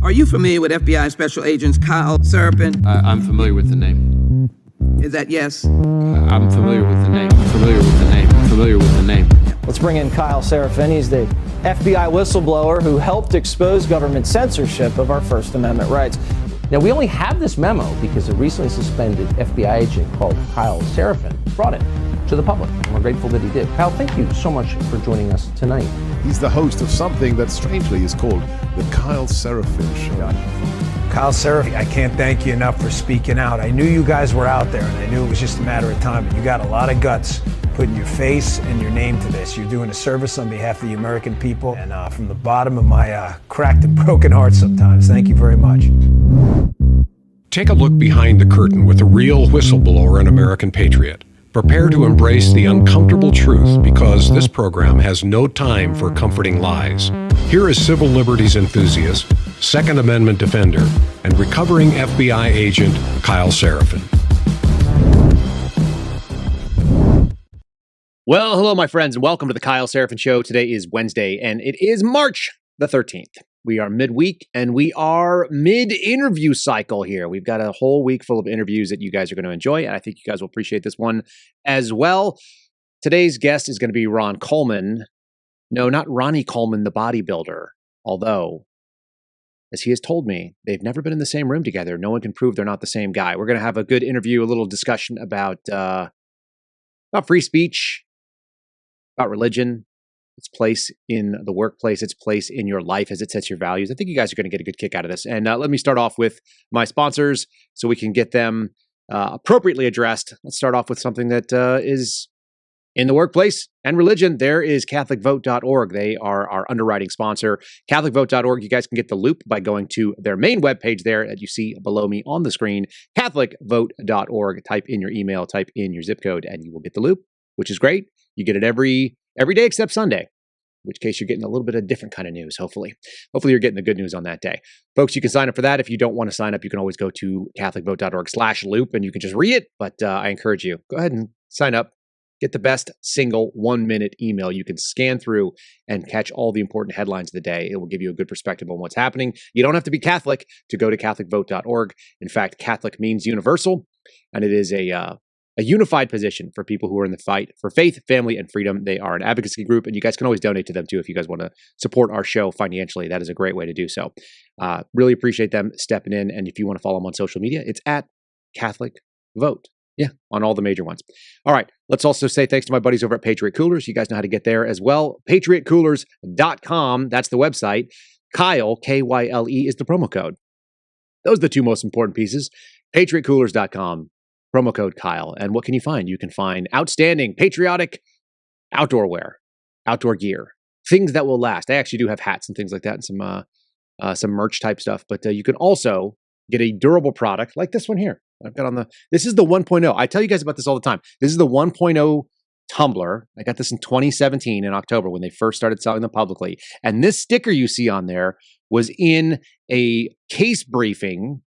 Are you familiar with FBI Special Agents Kyle Seraphin? I'm familiar with the name. Is that yes? I'm familiar with the name. Familiar with the name. Familiar with the name. Let's bring in Kyle Seraphin. He's the FBI whistleblower who helped expose government censorship of our First Amendment rights. Now, we only have this memo because a recently suspended FBI agent called Kyle Seraphin brought it to the public, and we're grateful that he did. Kyle, thank you so much for joining us tonight. He's the host of something that strangely is called the Kyle Seraphin Show. Kyle Seraphin, I can't thank you enough for speaking out. I knew you guys were out there, and I knew it was just a matter of time, but you got a lot of guts putting your face and your name to this. You're doing a service on behalf of the American people, and from the bottom of my cracked and broken heart sometimes, thank you very much. Take a look behind the curtain with a real whistleblower and American patriot. Prepare to embrace the uncomfortable truth because this program has no time for comforting lies. Here is civil liberties enthusiast, Second Amendment defender, and recovering FBI agent Kyle Seraphin. Well, hello, my friends, and welcome to the Kyle Seraphin Show. Today is Wednesday, and it is March the 13th. We are midweek, and we are mid-interview cycle here. We've got a whole week full of interviews that you guys are going to enjoy, and I think you guys will appreciate this one as well. Today's guest is going to be Ron Coleman. No, not Ronnie Coleman, the bodybuilder. Although, as he has told me, they've never been in the same room together. No one can prove they're not the same guy. We're going to have a good interview, a little discussion about free speech, about religion, its place in the workplace, its place in your life as it sets your values. I think you guys are going to get a good kick out of this. And let me start off with my sponsors so we can get them appropriately addressed. Let's start off with something that is in the workplace and religion. There is CatholicVote.org. They are our underwriting sponsor. CatholicVote.org. You guys can get the loop by going to their main webpage there that you see below me on the screen. CatholicVote.org. Type in your email, type in your zip code, and you will get the loop, which is great. You get it every day except Sunday, in which case you're getting a little bit of different kind of news, hopefully. Hopefully you're getting the good news on that day. Folks, you can sign up for that. If you don't want to sign up, you can always go to CatholicVote.org/loop and you can just read it, but I encourage you, go ahead and sign up. Get the best single 1-minute email you can scan through and catch all the important headlines of the day. It will give you a good perspective on what's happening. You don't have to be Catholic to go to CatholicVote.org. In fact, Catholic means universal, and it is a unified position for people who are in the fight for faith, family, and freedom. They are an advocacy group, and you guys can always donate to them too if you guys want to support our show financially. That is a great way to do so. Really appreciate them stepping in, and if you want to follow them on social media, it's at Catholic Vote. Yeah, on all the major ones. All right, let's also say thanks to my buddies over at Patriot Coolers. You guys know how to get there as well. PatriotCoolers.com, that's the website. Kyle, K-Y-L-E, is the promo code. Those are the two most important pieces. PatriotCoolers.com. Promo code Kyle. And what can you find? You can find outstanding, patriotic outdoor wear, outdoor gear, things that will last. I actually do have hats and things like that and some merch type stuff. But you can also get a durable product like this one here. I've got this is the 1.0. I tell you guys about this all the time. This is the 1.0 tumbler. I got this in 2017 in October when they first started selling them publicly. And this sticker you see on there was in a case briefing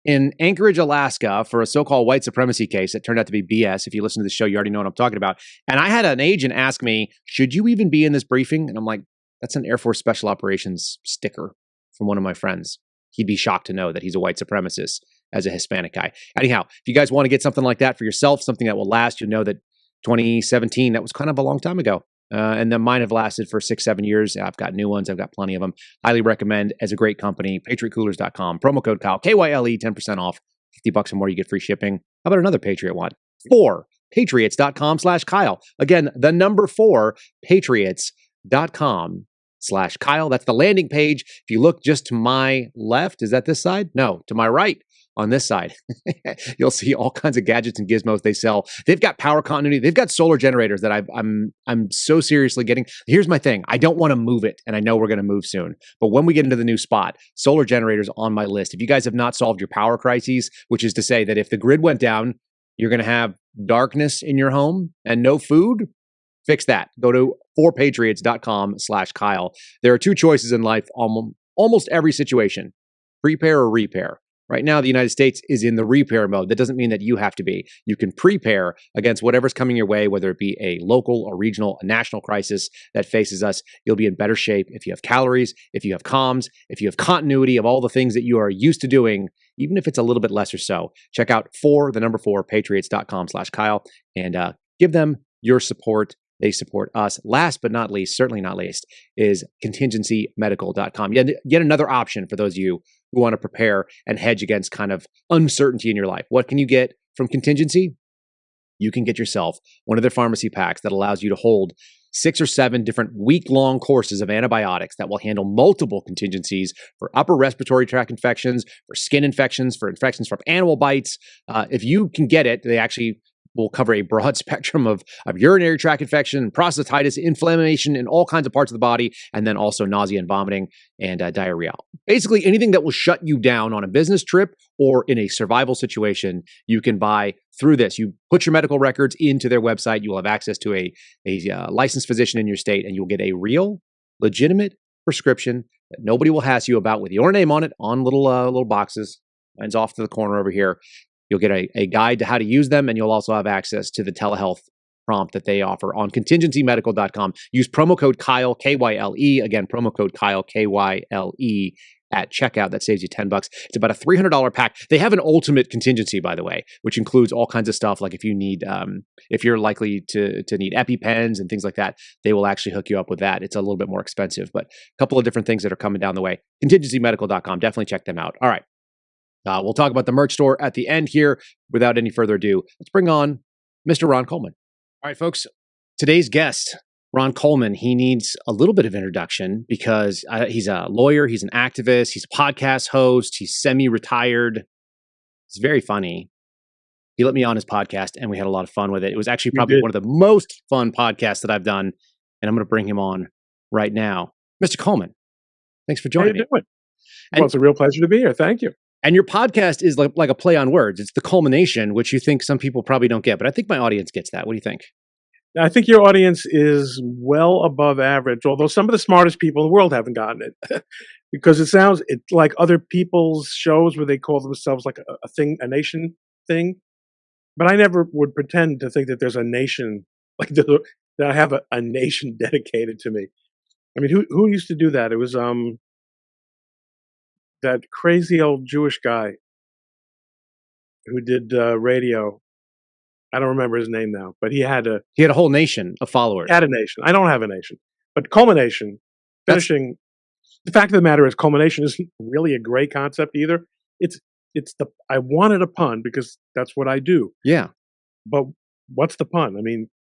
in Anchorage, Alaska, for a so-called white supremacy case that turned out to be BS. If you listen to the show, you already know what I'm talking about. And I had an agent ask me, should you even be in this briefing? And I'm like, that's an Air Force Special Operations sticker from one of my friends. He'd be shocked to know that he's a white supremacist as a Hispanic guy. Anyhow, if you guys want to get something like that for yourself, something that will last, you'll know that 2017, that was kind of a long time ago. And then mine have lasted for 6-7 years. I've got new ones. I've got plenty of them. Highly recommend as a great company, PatriotCoolers.com. Promo code Kyle, K-Y-L-E, 10% off. $50 or more, you get free shipping. How about another Patriot one? 4patriots.com/Kyle. Again, the number 4, patriots.com/Kyle. That's the landing page. If you look just to my left, is that this side? No, to my right. On this side, you'll see all kinds of gadgets and gizmos they sell. They've got power continuity. They've got solar generators that I'm so seriously getting. Here's my thing. I don't want to move it, and I know we're going to move soon. But when we get into the new spot, solar generators on my list. If you guys have not solved your power crises, which is to say that if the grid went down, you're going to have darkness in your home and no food, fix that. Go to 4patriots.com/Kyle. There are two choices in life, almost every situation: prepare or repair. Right now, the United States is in the repair mode. That doesn't mean that you have to be. You can prepare against whatever's coming your way, whether it be a local or regional, a national crisis that faces us. You'll be in better shape if you have calories, if you have comms, if you have continuity of all the things that you are used to doing, even if it's a little bit less or so. Check out 4patriots.com/Kyle and give them your support. They support us. Last but not least, certainly not least, is contingencymedical.com. Yet another option for those of you who want to prepare and hedge against kind of uncertainty in your life. What can you get from Contingency? You can get yourself one of their pharmacy packs that allows you to hold 6 or 7 different week-long courses of antibiotics that will handle multiple contingencies for upper respiratory tract infections, for skin infections, for infections from animal bites. If you can get it, they actually will cover a broad spectrum of urinary tract infection, prostatitis, inflammation in all kinds of parts of the body, and then also nausea and vomiting and diarrhea. Basically, anything that will shut you down on a business trip or in a survival situation, you can buy through this. You put your medical records into their website. You will have access to a licensed physician in your state, and you'll get a real, legitimate prescription that nobody will ask you about with your name on it on little boxes. Mine's off to the corner over here. You'll get a guide to how to use them, and you'll also have access to the telehealth prompt that they offer on contingencymedical.com. Use promo code Kyle, K-Y-L-E. Again, promo code Kyle, K-Y-L-E at checkout. That saves you $10. It's about a $300 pack. They have an ultimate contingency, by the way, which includes all kinds of stuff. Like if you need, if you're likely to need EpiPens and things like that, they will actually hook you up with that. It's a little bit more expensive, but a couple of different things that are coming down the way. Contingencymedical.com. Definitely check them out. All right. We'll talk about the merch store at the end here. Without any further ado, let's bring on Mr. Ron Coleman. All right, folks. Today's guest, Ron Coleman, he needs a little bit of introduction because he's a lawyer, he's an activist, he's a podcast host, he's semi-retired. He's very funny. He let me on his podcast, and we had a lot of fun with it. It was actually probably one of the most fun podcasts that I've done, and I'm going to bring him on right now. Mr. Coleman, thanks for joining me. How you doing? Well, it's a real pleasure to be here. Thank you. And your podcast is like a play on words. It's the culmination, which you think some people probably don't get, but I think my audience gets that. What do you think? I think your audience is well above average, although some of the smartest people in the world haven't gotten it. Because it's like other people's shows where they call themselves like a nation thing. But I never would pretend to think that there's a nation, like that I have a nation dedicated to me. I mean, who used to do that? It was that crazy old Jewish guy who did radio. I don't remember his name now, but he had a whole nation of followers. He had a nation. I don't have a nation, but culmination, finishing. The fact of the matter is, culmination isn't really a great concept either. I wanted a pun because that's what I do. Yeah. But what's the pun? I mean,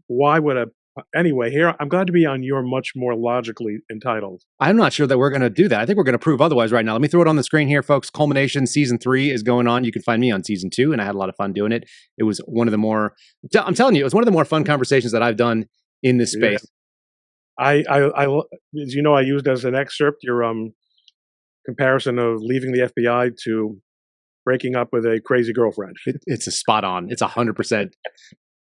why would anyway, here, I'm glad to be on your much more logically entitled. I'm not sure that we're going to do that. I think we're going to prove otherwise right now. Let me throw it on the screen here, folks. Culmination Season 3 is going on. You can find me on Season 2, and I had a lot of fun doing it. It was one of the more, I'm telling you, it was one of the more fun conversations that I've done in this space. Yeah. As you know, I used as an excerpt your comparison of leaving the FBI to breaking up with a crazy girlfriend. It's a spot on. It's 100%.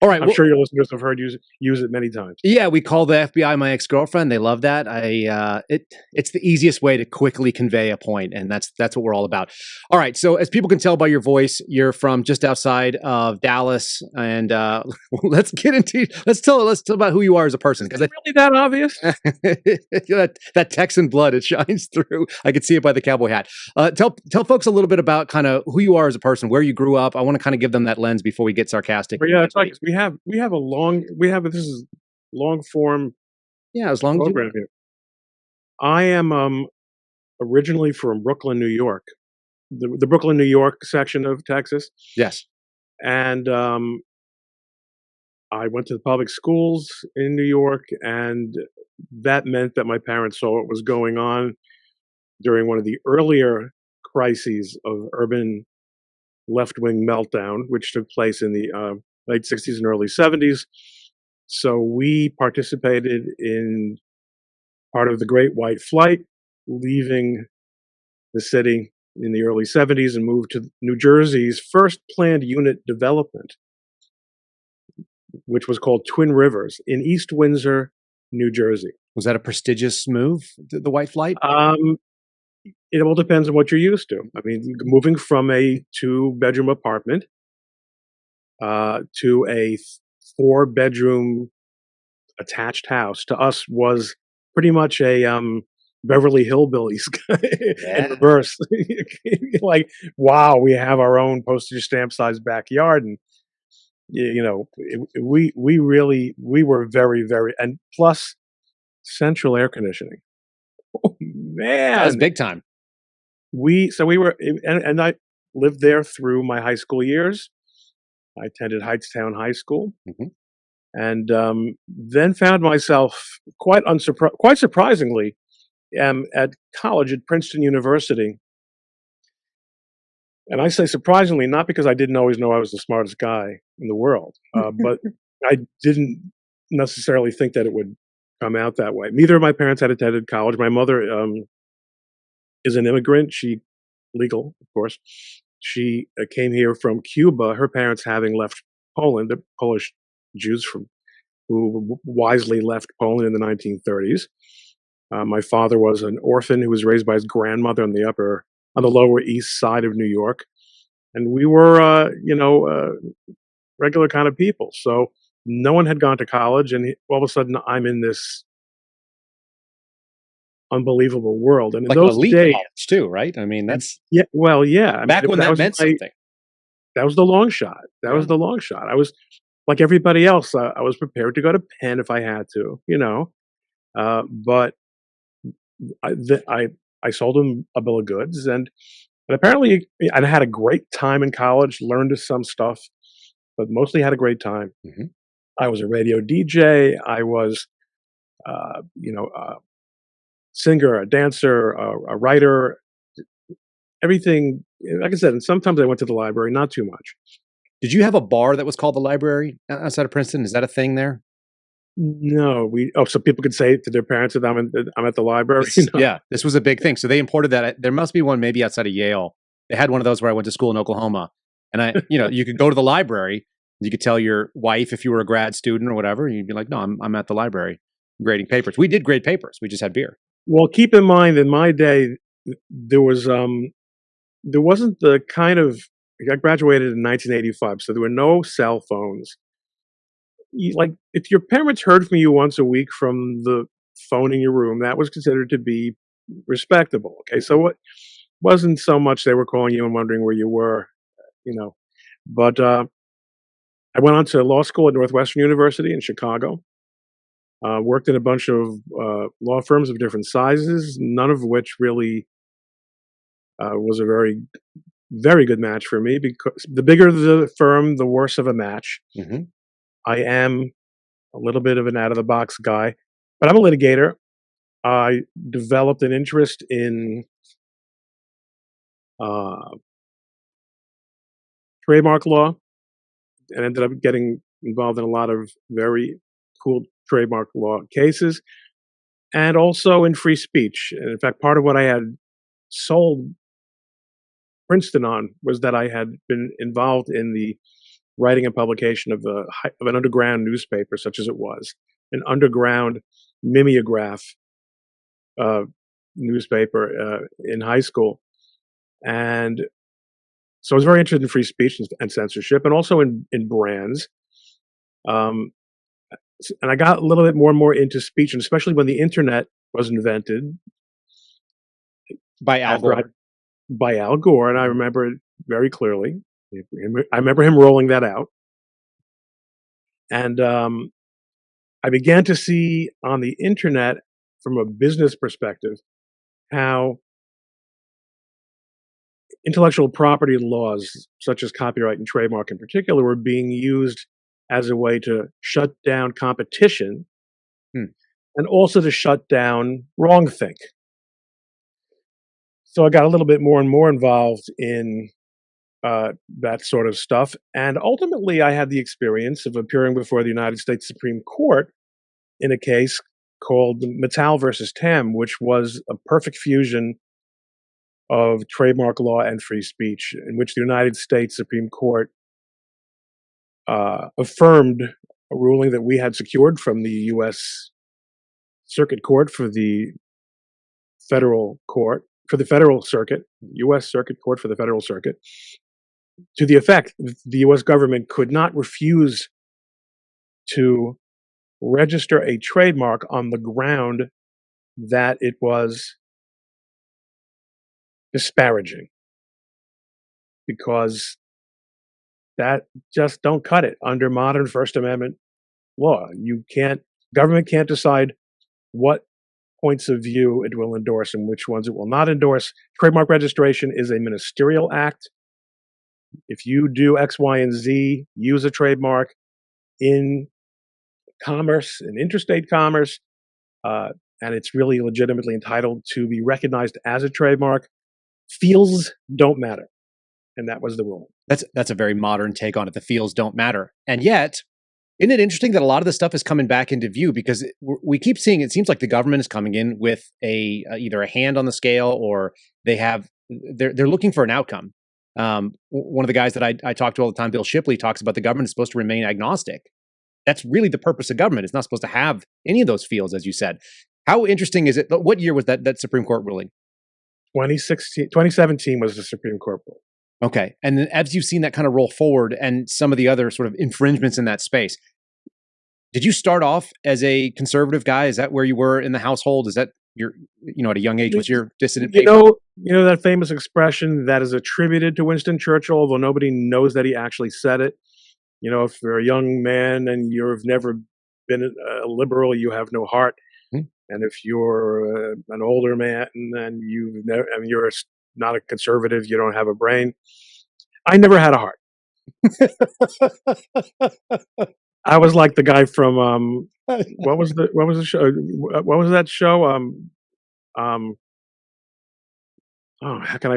All right. I'm sure your listeners have heard use it many times. Yeah, we call the FBI my ex-girlfriend. They love that. It's the easiest way to quickly convey a point, and that's what we're all about. All right. So as people can tell by your voice, you're from just outside of Dallas, and let's tell about who you are as a person. Is it really that obvious? that Texan blood, it shines through. I can see it by the cowboy hat. Tell folks a little bit about kind of who you are as a person, where you grew up. I want to kind of give them that lens before we get sarcastic. But yeah, it's like this is long form. Yeah, as long program as you... here. I am originally from Brooklyn, New York, the Brooklyn, New York section of Texas. Yes, and I went to the public schools in New York, and that meant that my parents saw what was going on during one of the earlier crises of urban left-wing meltdown, which took place in the late 60s and early 70s. So we participated in part of the Great White Flight, leaving the city in the early 70s and moved to New Jersey's first planned unit development, which was called Twin Rivers in East Windsor, New Jersey. Was that a prestigious move, the White Flight? it all depends on what you're used to. I mean, moving from a 2-bedroom apartment to a 4-bedroom attached house to us was pretty much a Beverly Hillbillies in reverse. Like, wow, we have our own postage stamp sized backyard, and we were very, very, and plus central air conditioning. Oh That was man, big time. we were, and I lived there through my high school years. I attended Hightstown High School, and then found myself quite surprisingly at college at Princeton University. And I say surprisingly, not because I didn't always know I was the smartest guy in the world, but I didn't necessarily think that it would come out that way. Neither of my parents had attended college. My mother is an immigrant. She legal, of course. She came here from Cuba. Her parents having left Poland, the Polish Jews who wisely left Poland in the 1930s. My father was an orphan who was raised by his grandmother on the Lower East Side of New York, and we were, regular kind of people. So no one had gone to college, and all of a sudden, I'm in this unbelievable world. And in Like those elite days, college too, right? I mean, that's yeah. I back mean, when that meant something. that was the long shot. That was the long shot. I was like everybody else. I was prepared to go to Penn if I had to, but I sold him a bill of goods, and apparently I had a great time in college, learned some stuff, but mostly had a great time. I was a radio DJ. I was, a singer, a dancer, a writer, everything. Like I said, and sometimes I went to the library, not too much. Did you have a bar that was called the Library outside of Princeton? Is that a thing there? No, so people could say to their parents that I'm at the library. Yeah, this was a big thing. So they imported that. There must be one maybe outside of Yale. They had one of those where I went to school in Oklahoma, and you could go to the library. You could tell your wife if you were a grad student or whatever. And you'd be like, "No, I'm at the library grading papers." We did grade papers. We just had beer. Well, keep in mind, in my day, there wasn't the kind of. I graduated in 1985, so there were no cell phones. Like, if your parents heard from you once a week from the phone in your room, that was considered to be respectable. Okay, so it wasn't so much they were calling you and wondering where you were, But I went on to law school at Northwestern University in Chicago. Worked in a bunch of law firms of different sizes, none of which really was a very, very good match for me, because the bigger the firm, the worse of a match. I am a little bit of an out-of-the-box guy, but I'm a litigator. I developed an interest in trademark law and ended up getting involved in a lot of very cool trademark law cases, and also in free speech. And in fact, part of what I had sold Princeton on was that I had been involved in the writing and publication of an underground newspaper, such as it was, an underground mimeograph newspaper in high school. And so I was very interested in free speech and censorship, and also in brands. And I got a little bit more and more into speech, and especially when the internet was invented By Al Gore. By Al Gore, and I remember it very clearly. I remember him rolling that out. And I began to see on the internet, from a business perspective, how intellectual property laws, such as copyright and trademark in particular, were being used as a way to shut down competition and also to shut down wrongthink. So I got a little bit more and more involved in that sort of stuff. And ultimately, I had the experience of appearing before the United States Supreme Court in a case called Mattel versus Tam, which was a perfect fusion of trademark law and free speech, in which the United States Supreme Court affirmed a ruling that we had secured from the U.S. Circuit Court for the federal for the Federal Circuit, U.S. Circuit Court for the Federal Circuit, to the effect that the U.S. government could not refuse to register a trademark on the ground that it was disparaging, because that just don't cut it under modern First Amendment law. Government can't decide what points of view it will endorse and which ones it will not endorse. Trademark registration is a ministerial act. If you do X, Y, and Z, use a trademark in commerce, in interstate commerce, and it's really legitimately entitled to be recognized as a trademark, fields don't matter. And that was the rule. That's a very modern take on it. The fields don't matter. And yet, isn't it interesting that a lot of this stuff is coming back into view, because we keep seeing, it seems like the government is coming in with either a hand on the scale, or they're looking for an outcome. One of the guys that I talk to all the time, Bill Shipley, talks about the government is supposed to remain agnostic. That's really the purpose of government. It's not supposed to have any of those fields, as you said. How interesting is it? What year was that Supreme Court ruling? 2017 was the Supreme Court ruling. Okay. And then as you've seen that kind of roll forward and some of the other sort of infringements in that space, did you start off as a conservative guy? Is that where you were in the household? Is that at a young age was your dissident paper? You know that famous expression that is attributed to Winston Churchill, although nobody knows that he actually said it. If you're a young man and you've never been a liberal, you have no heart. And if you're an older man and you're not a conservative, you don't have a brain. I never had a heart. I was like the guy from what was the show? What was that show? How can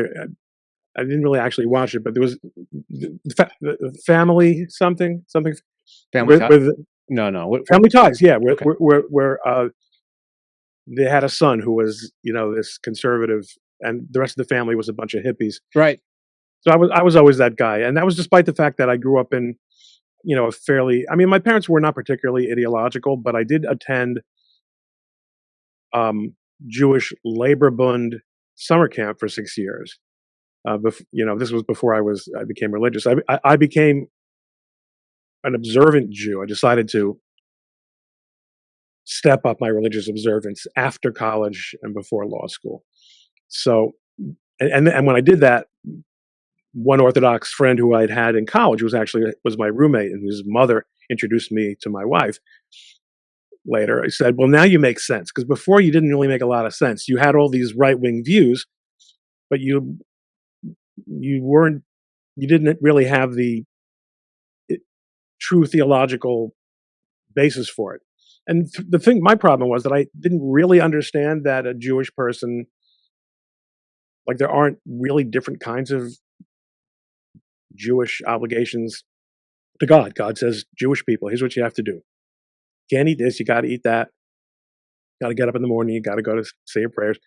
I didn't really actually watch it, but there was the family something. Family Ties? No. Family Ties, yeah. Where they had a son who was, this conservative, and the rest of the family was a bunch of hippies. Right. So I was always that guy, and that was despite the fact that I grew up in, my parents were not particularly ideological, but I did attend Jewish Labor Bund summer camp for 6 years. This was before I became religious. I became an observant Jew. I decided to step up my religious observance after college and before law school. So, and when I did that, one Orthodox friend who I'd had in college was my roommate, and his mother introduced me to my wife. Later, I said, "Well, now you make sense, because before you didn't really make a lot of sense. You had all these right-wing views, but you didn't really have the true theological basis for it." And my problem was that I didn't really understand that a Jewish person, like, there aren't really different kinds of Jewish obligations to God. God says, Jewish people, here's what you have to do. You can't eat this, you got to eat that. You got to get up in the morning, you got to go to say your prayers.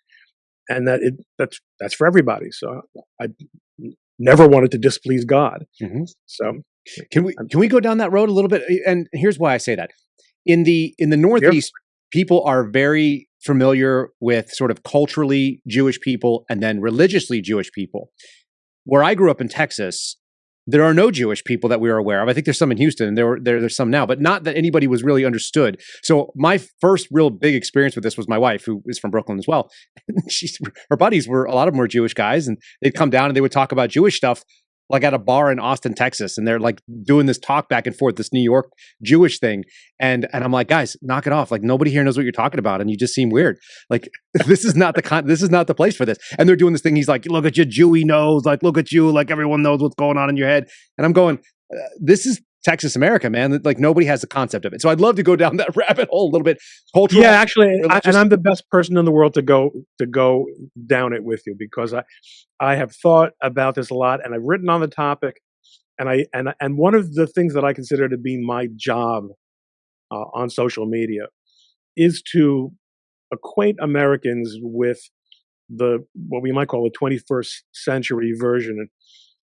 And that's for everybody. So I never wanted to displease God. Mm-hmm. So can we go down that road a little bit? And here's why I say that. In the Northeast, people are very familiar with sort of culturally Jewish people and then religiously Jewish people. Where I grew up in Texas, there are no Jewish people that we are aware of. I think there's some in Houston, and there's some now, but not that anybody was really understood. So my first real big experience with this was my wife, who is from Brooklyn as well. Her buddies a lot of them were Jewish guys, and they'd come down and they would talk about Jewish stuff, like at a bar in Austin, Texas, and they're like doing this talk back and forth, this New York Jewish thing. And I'm like, guys, knock it off. Like, nobody here knows what you're talking about, and you just seem weird. Like, this is not the place for this. And they're doing this thing. He's like, look at your Jewy nose. Like, look at you. Like, everyone knows what's going on in your head. And I'm going, this is Texas America, man. Like, nobody has the concept of it. So I'd love to go down that rabbit hole a little bit. Cultural, yeah, actually, I'm the best person in the world to go down it with you, because I have thought about this a lot, and I've written on the topic, and one of the things that I consider to be my job on social media is to acquaint Americans with what we might call the 21st century version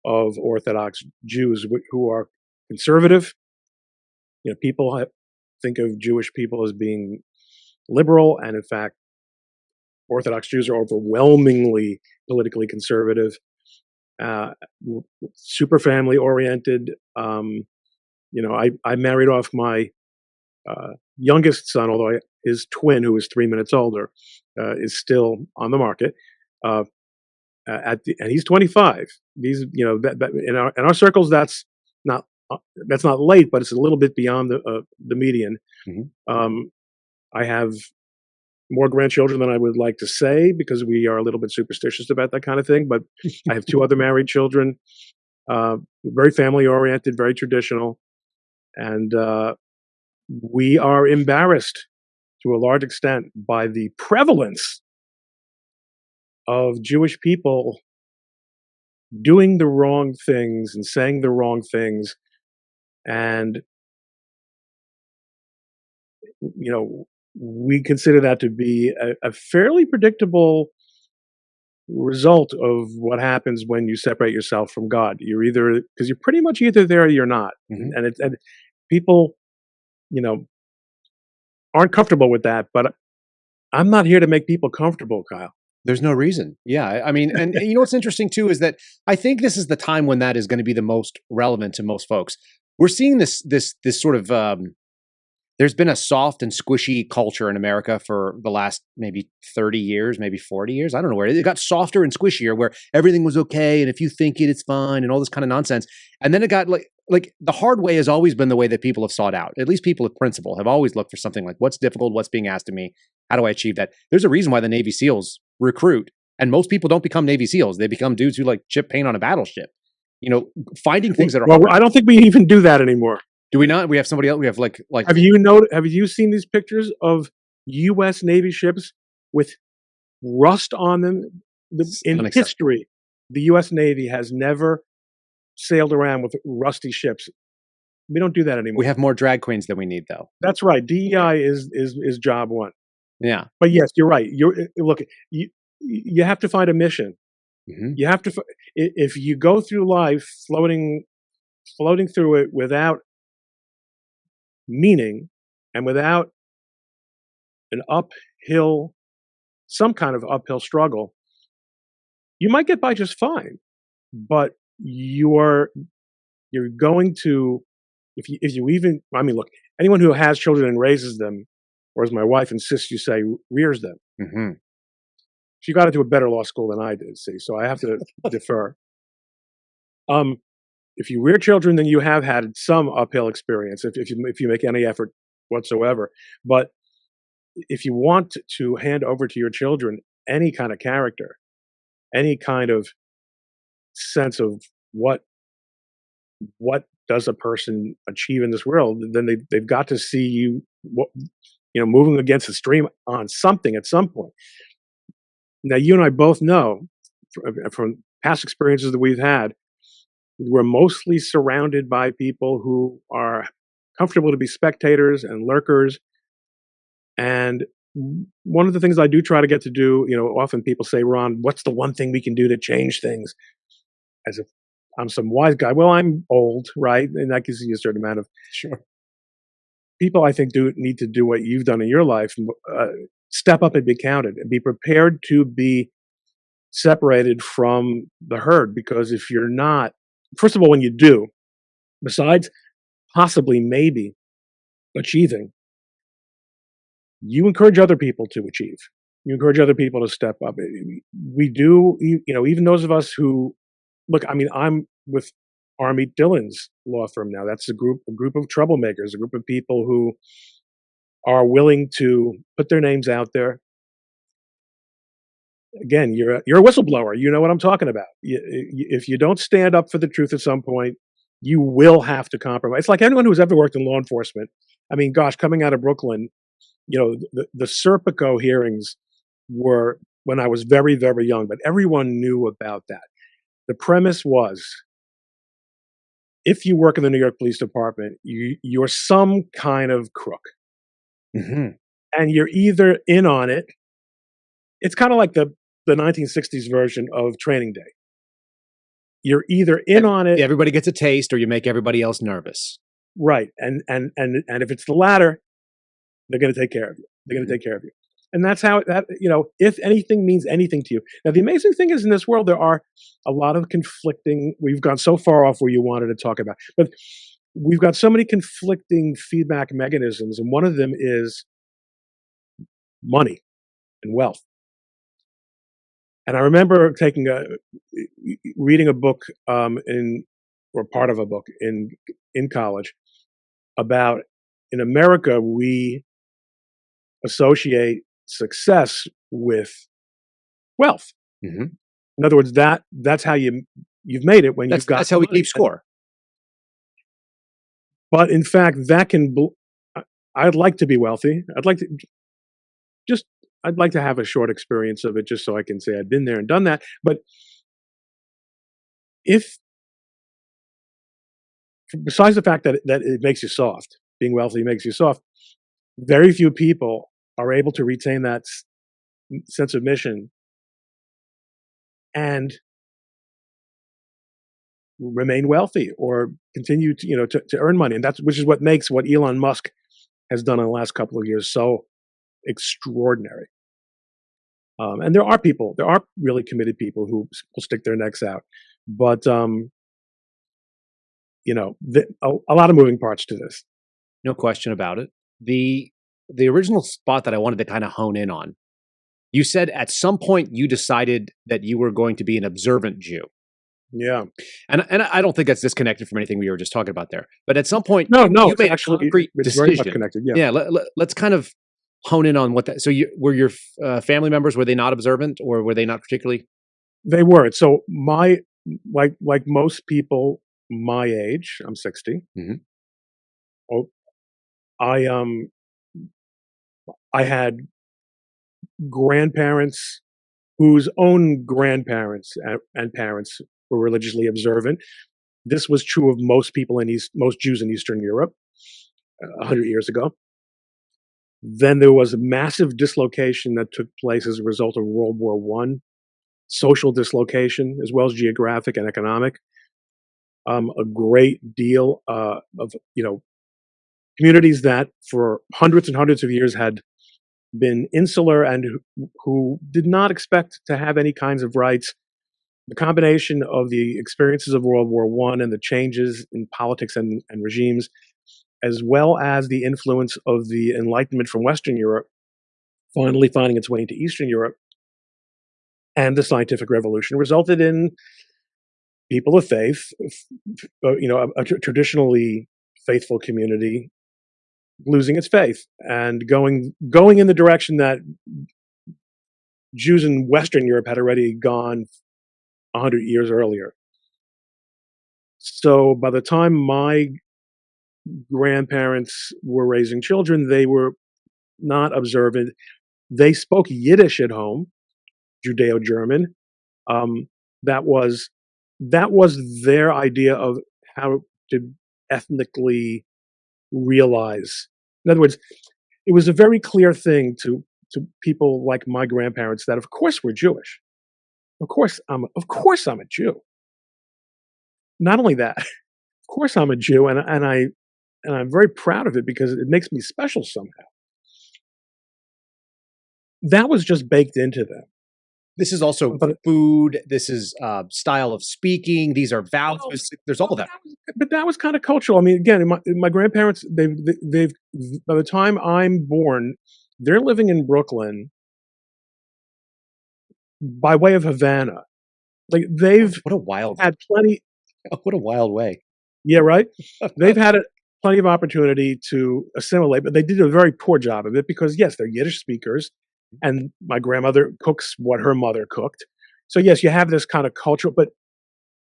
of Orthodox Jews who are conservative. People think of Jewish people as being liberal, and in fact, Orthodox Jews are overwhelmingly politically conservative, super family oriented. I married off my youngest son, although his twin, who is 3 minutes older, is still on the market. And he's 25. These, in our circles, that's not late, but it's a little bit beyond the median. Mm-hmm. I have more grandchildren than I would like to say because we are a little bit superstitious about that kind of thing. But I have 2 other married children, very family oriented, very traditional, and we are embarrassed to a large extent by the prevalence of Jewish people doing the wrong things and saying the wrong things. And, we consider that to be a fairly predictable result of what happens when you separate yourself from God. Because you're pretty much either there or you're not. Mm-hmm. And people, aren't comfortable with that, but I'm not here to make people comfortable, Kyle. There's no reason. Yeah. I mean, and what's interesting too is that I think this is the time when that is going to be the most relevant to most folks. We're seeing this sort of, there's been a soft and squishy culture in America for the last maybe 30 years, maybe 40 years. I don't know where it got softer and squishier, where everything was okay. And if you think it, it's fine and all this kind of nonsense. And then it got like the hard way has always been the way that people have sought out. At least people with principle have always looked for something like what's difficult, what's being asked of me. How do I achieve that? There's a reason why the Navy SEALs recruit. And most people don't become Navy SEALs. They become dudes who like chip paint on a battleship. Finding things that are hard. I don't think we even do that anymore. Do we not? We have somebody else. We have like. Have you seen these pictures of U.S. Navy ships with rust on them? In history, the U.S. Navy has never sailed around with rusty ships. We don't do that anymore. We have more drag queens than we need, though. That's right. DEI is job one. Yeah. But yes, you're right. You have to find a mission. Mm-hmm. You have to. If you go through life floating through it without meaning and without some kind of uphill struggle, you might get by just fine. But you're going to, if you even, look, anyone who has children and raises them, or as my wife insists you say, rears them. Mm-hmm. She got into a better law school than I did, see, so I have to defer. If you rear children, then you have had some uphill experience if you make any effort whatsoever. But if you want to hand over to your children any kind of character, any kind of sense of what does a person achieve in this world, then they've got to see you, moving against the stream on something at some point. Now, you and I both know from past experiences that we've had, we're mostly surrounded by people who are comfortable to be spectators and lurkers. And one of the things I do try to get to do, often people say, Ron, what's the one thing we can do to change things? As if I'm some wise guy. Well, I'm old, right? And that gives you a certain amount of... Sure. People, I think, do need to do what you've done in your life. Step up and be counted and be prepared to be separated from the herd. Because if you're not, first of all, when you do, besides possibly maybe achieving, you encourage other people to achieve. You encourage other people to step up. We do, even those of us who, look, I'm with Army Dillon's law firm now. That's a group of troublemakers, a group of people who are willing to put their names out there. Again, you're a whistleblower. You know what I'm talking about. If you don't stand up for the truth at some point, you will have to compromise. It's like anyone who's ever worked in law enforcement. Gosh, coming out of Brooklyn, the Serpico hearings were when I was very, very young, but everyone knew about that. The premise was, if you work in the New York Police Department, you're some kind of crook. Mm-hmm. And you're either in on it. It's kind of like the 1960s version of Training Day. You're either in on it. Everybody gets a taste, or you make everybody else nervous. Right. And if it's the latter, they're going to take care of you. They're going to take care of you. And that's how that, if anything means anything to you. Now, the amazing thing is in this world, there are a lot of conflicting, we've gone so far off where you wanted to talk about, but we've got so many conflicting feedback mechanisms. And one of them is money and wealth. And I remember reading a book or part of a book in college about, in America, we associate success with wealth. Mm-hmm. In other words, that's how you've made it when you've got. That's how we keep score. But in fact, I'd like to be wealthy. I'd like to have a short experience of it just so I can say I've been there and done that. But besides the fact that it makes you soft, being wealthy makes you soft, very few people are able to retain that sense of mission and remain wealthy or continue to earn money. And which is what makes what Elon Musk has done in the last couple of years so extraordinary. And there are really committed people who will stick their necks out, but a lot of moving parts to this. No question about it. The original spot that I wanted to kind of hone in on, you said at some point you decided that you were going to be an observant Jew. Yeah. And I don't think that's disconnected from anything we were just talking about there. But at some point, no, you made actually, a concrete it's decision. very much connected. Yeah. Let's kind of hone in on what that. So were your family members, were they not observant, or were they not particularly? They were. So like most people my age, I'm 60. Mm-hmm. Oh, I had grandparents whose own grandparents and parents were religiously observant. This was true of most people most Jews in Eastern Europe 100 years ago. Then there was a massive dislocation that took place as a result of World War I, social dislocation as well as geographic and economic. A great deal of communities that for hundreds and hundreds of years had been insular and who did not expect to have any kinds of rights. The combination of the experiences of World War I and the changes in politics and regimes, as well as the influence of the Enlightenment from Western Europe, finally finding its way into Eastern Europe, and the scientific revolution, resulted in people of faith, a traditionally faithful community, losing its faith and going in the direction that Jews in Western Europe had already gone 100 years earlier. So by the time my grandparents were raising children, they were not observant. They spoke Yiddish at home, Judeo-German. That was their idea of how to ethnically realize. In other words, it was a very clear thing to people like my grandparents that, of course, we're Jewish. Of course, I'm a Jew. Not only that, of course, I'm a Jew, and I'm very proud of it because it makes me special somehow. That was just baked into them. This is also food. This is style of speaking. These are values. There's all of that. But that was kind of cultural. I mean, again, my grandparents, they've by the time I'm born, they're living in Brooklyn by way of Havana. Like they've what a wild had plenty. What a wild way. Yeah, right. They've had plenty of opportunity to assimilate, but they did a very poor job of it because yes, they're Yiddish speakers. And my grandmother cooks what her mother cooked. So yes, you have this kind of cultural, but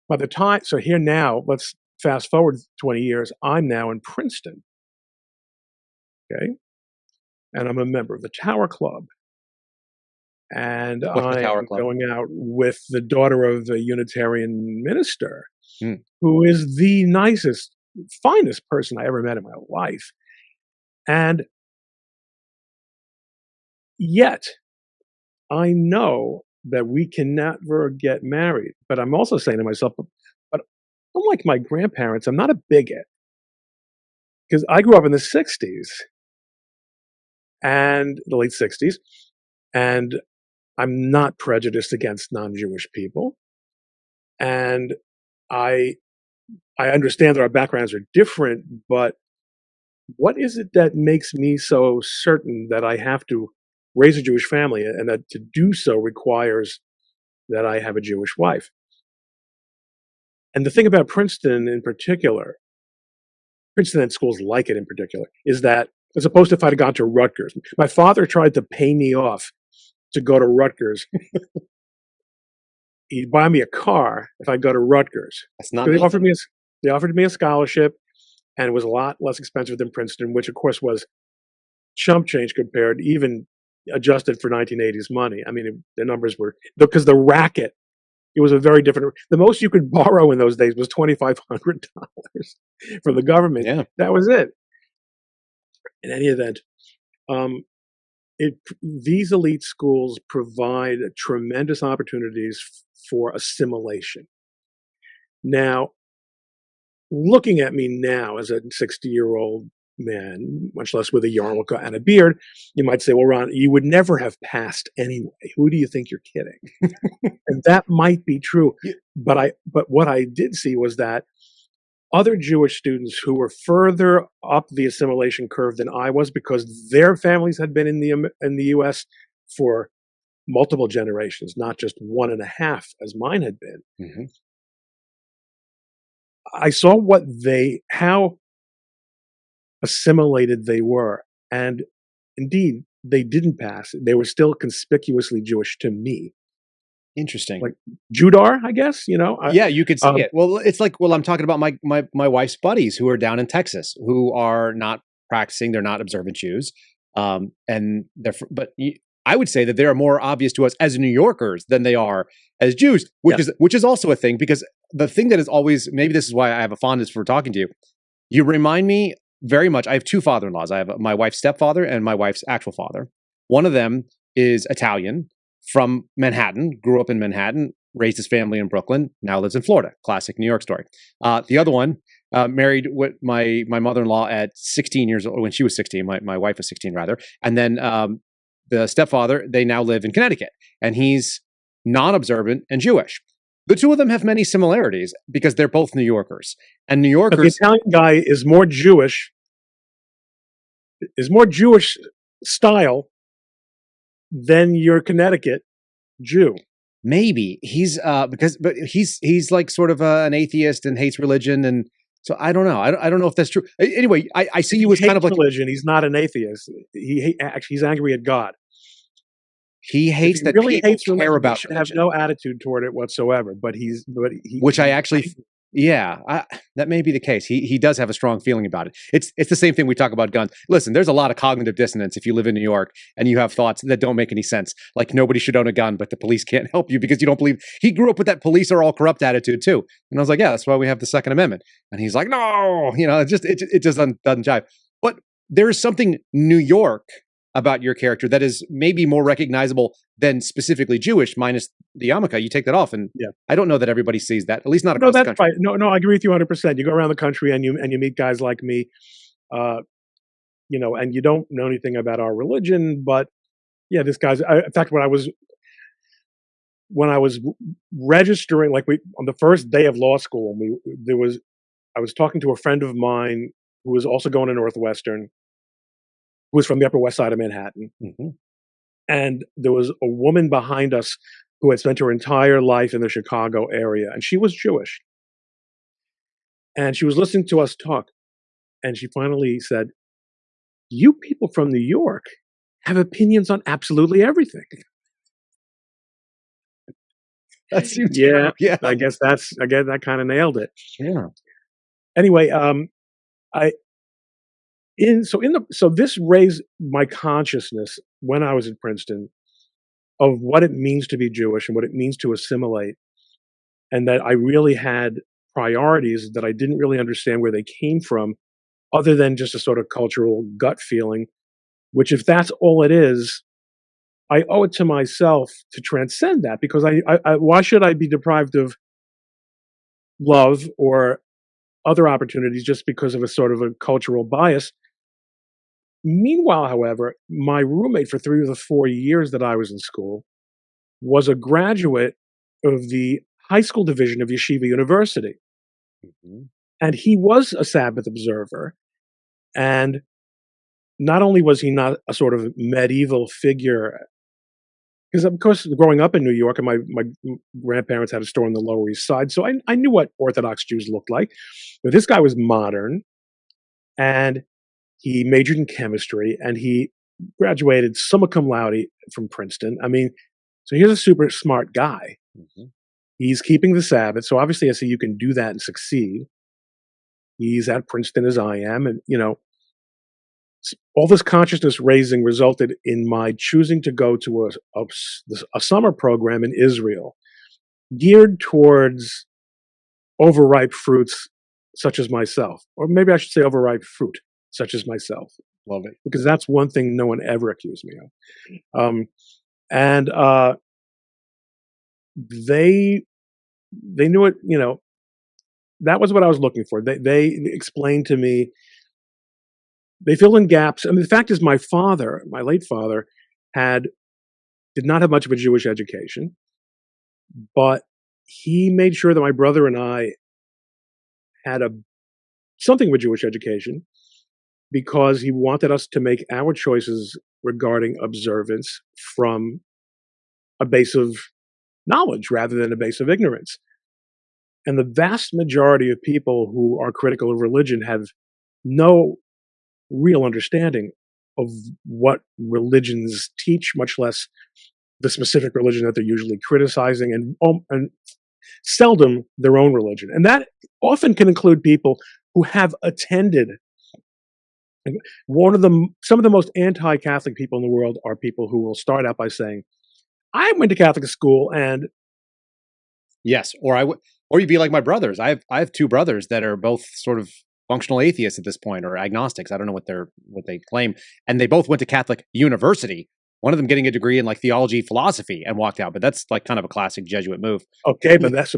by the time, so here now, let's fast forward 20 years, I'm now in Princeton. Okay. And I'm a member of the Tower Club. And I'm going out with the daughter of the Unitarian minister, who is the nicest, finest person I ever met in my life. And yet, I know that we can never get married. But I'm also saying to myself, but unlike my grandparents, I'm not a bigot. Because I grew up in the 60s and the late 60s. And I'm not prejudiced against non-Jewish people. And I understand that our backgrounds are different, but what is it that makes me so certain that I have to raise a Jewish family and that to do so requires that I have a Jewish wife? And the thing about Princeton in particular, Princeton and schools like it in particular, is that as opposed to if I'd have gone to Rutgers, my father tried to pay me off to go to Rutgers. He'd buy me a car if I go to Rutgers. That's not. They offered me a scholarship, and it was a lot less expensive than Princeton, which of course was chump change compared, even adjusted for 1980s money. I mean, the numbers were because the racket. It was a very different. The most you could borrow in those days was $2,500 from the government. Yeah. That was it. In any event, these elite schools provide tremendous opportunities for assimilation. Now, looking at me now as a 60-year-old man, much less with a yarmulke and a beard, you might say, well, Ron, you would never have passed anyway. Who do you think you're kidding? And that might be true. But what I did see was that other Jewish students who were further up the assimilation curve than I was, because their families had been in the U.S. for multiple generations, not just 1.5 as mine had been. Mm-hmm. I saw how assimilated they were, and indeed they didn't pass. They were still conspicuously Jewish to me. Interesting. Like Judar, I guess, Yeah, you could see it. Well, it's like, I'm talking about my wife's buddies who are down in Texas, who are not practicing, they're not observant Jews. And I would say that they are more obvious to us as New Yorkers than they are as Jews, which is also a thing, because the thing that is always, maybe this is why I have a fondness for talking to you. You remind me very much. I have two father-in-laws. I have my wife's stepfather and my wife's actual father. One of them is Italian, from Manhattan, grew up in Manhattan, raised his family in Brooklyn, now lives in Florida. Classic New York story. The other one married with my mother-in-law at 16 years old, when she was 16, my wife was 16 rather. And then the stepfather, they now live in Connecticut, and he's non-observant and Jewish. The two of them have many similarities because they're both New Yorkers. And New Yorkers... But the Italian guy is more Jewish style than your Connecticut Jew. Maybe he's but he's like sort of an atheist and hates religion, and so I don't know. I don't know if that's true. Anyway, I see you as kind of like religion. He's not an atheist. He's angry at God. He hates that really people hates care about. He should have no attitude toward it whatsoever. But which I actually. Yeah, that may be the case. He does have a strong feeling about it. It's the same thing we talk about guns. Listen, there's a lot of cognitive dissonance if you live in New York and you have thoughts that don't make any sense. Like nobody should own a gun, but the police can't help you because you don't believe. He grew up with that police are all corrupt attitude too. And I was like, yeah, that's why we have the Second Amendment. And he's like, no, it just doesn't jive. But there is something New York about your character that is maybe more recognizable than specifically Jewish, minus the yarmulke. You take that off, and I don't know that everybody sees that, at least not across the country. Right. No, I agree with you 100%. You go around the country and you meet guys like me, and you don't know anything about our religion, but yeah, this guy's. In fact, when I was registering, on the first day of law school, I was talking to a friend of mine who was also going to Northwestern, who was from the Upper West Side of Manhattan. Mm-hmm. And there was a woman behind us who had spent her entire life in the Chicago area, and she was Jewish. And she was listening to us talk, and she finally said, "You people from New York have opinions on absolutely everything." That seems yeah. I guess that kind of nailed it. Yeah. Anyway, so this raised my consciousness when I was at Princeton of what it means to be Jewish and what it means to assimilate, and that I really had priorities that I didn't really understand where they came from, other than just a sort of cultural gut feeling, which if that's all it is, I owe it to myself to transcend that, because why should I be deprived of love or other opportunities just because of a sort of a cultural bias? Meanwhile, however, my roommate for 3 of the 4 years that I was in school was a graduate of the high school division of Yeshiva University. And he was a Sabbath observer. And not only was he not a sort of medieval figure, because of course, growing up in New York, and my grandparents had a store on the Lower East Side, so I knew what Orthodox Jews looked like. But this guy was modern, and he majored in chemistry, and he graduated summa cum laude from Princeton. I mean, so here's a super smart guy. He's keeping the Sabbath, so obviously I see you can do that and succeed. He's at Princeton as I am, and all this consciousness raising resulted in my choosing to go to a summer program in Israel geared towards overripe fruits such as myself, or maybe I should say overripe fruit such as myself. Love it. Because that's one thing no one ever accused me of. And they knew it, that was what I was looking for. They explained to me, they filled in gaps. I mean, the fact is my late father, did not have much of a Jewish education, but he made sure that my brother and I had something of a Jewish education, because he wanted us to make our choices regarding observance from a base of knowledge rather than a base of ignorance. And the vast majority of people who are critical of religion have no real understanding of what religions teach, much less the specific religion that they're usually criticizing, and seldom their own religion. And that often can include people who have attended. Some of the most anti-Catholic people in the world are people who will start out by saying, I went to Catholic school and yes, or you'd be like my brothers. I have two brothers that are both sort of functional atheists at this point, or agnostics. I don't know what they claim, and they both went to Catholic university. One of them getting a degree in like theology, philosophy, and walked out. But that's like kind of a classic Jesuit move. Okay, but that's